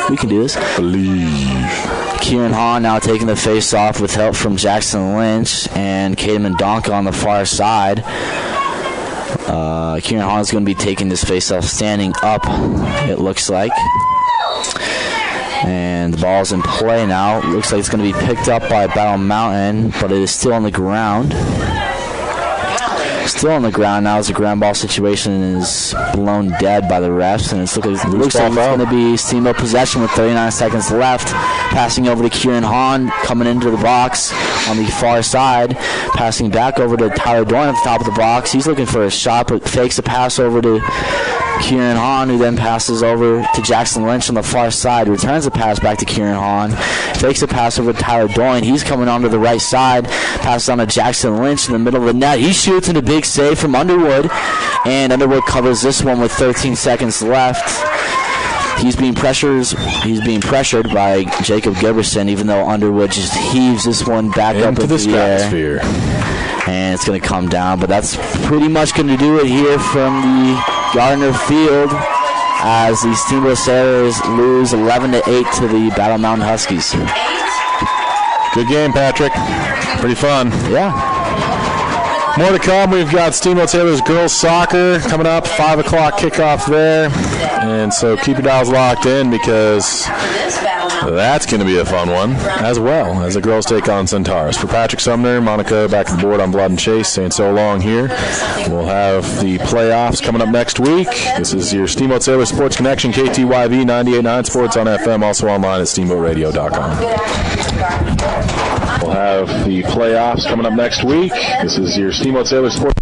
We can do this. Believe. Kieran Hahn now taking the face-off with help from Jackson Lynch and Caden Mendonca on the far side. Kieran Hahn is going to be taking this face-off standing up, it looks like. And the ball's in play now. It looks like it's going to be picked up by Battle Mountain, but it is still on the ground. Still on the ground now as the ground ball situation is blown dead by the refs, and it looks like it's going to be Steamboat possession with 39 seconds left. Passing over to Kieran Hahn, coming into the box on the far side. Passing back over to Tyler Doyne at the top of the box. He's looking for a shot, but fakes a pass over to Kieran Hahn, who then passes over to Jackson Lynch on the far side. Returns the pass back to Kieran Hahn. Fakes a pass over to Tyler Doyne. He's coming onto the right side. Passes on to Jackson Lynch in the middle of the net. He shoots into a big save from Underwood. And Underwood covers this one with 13 seconds left. He's being pressured by Jacob Giberson, even though Underwood just heaves this one back up into the stratosphere. And it's going to come down. But that's pretty much going to do it here from the Gardner Field as the Steamboat Sailors lose 11-8 to the Battle Mountain Huskies. Good game, Patrick. Pretty fun. Yeah. More to come. We've got Steamboat Sailors girls soccer coming up, 5 o'clock kickoff there. And so keep your dials locked in because that's going to be a fun one, as well as the girls take on Centaurus. For Patrick Sumner, Monica back at the board on Blood and Chase, saying so long here. We'll have the playoffs coming up next week. This is your Steamboat Sailors Sports Connection, KTYV 98.9 Sports on FM, also online at steamboatradio.com. We'll have the playoffs coming up next week. This is your Steamboat Sailors Sports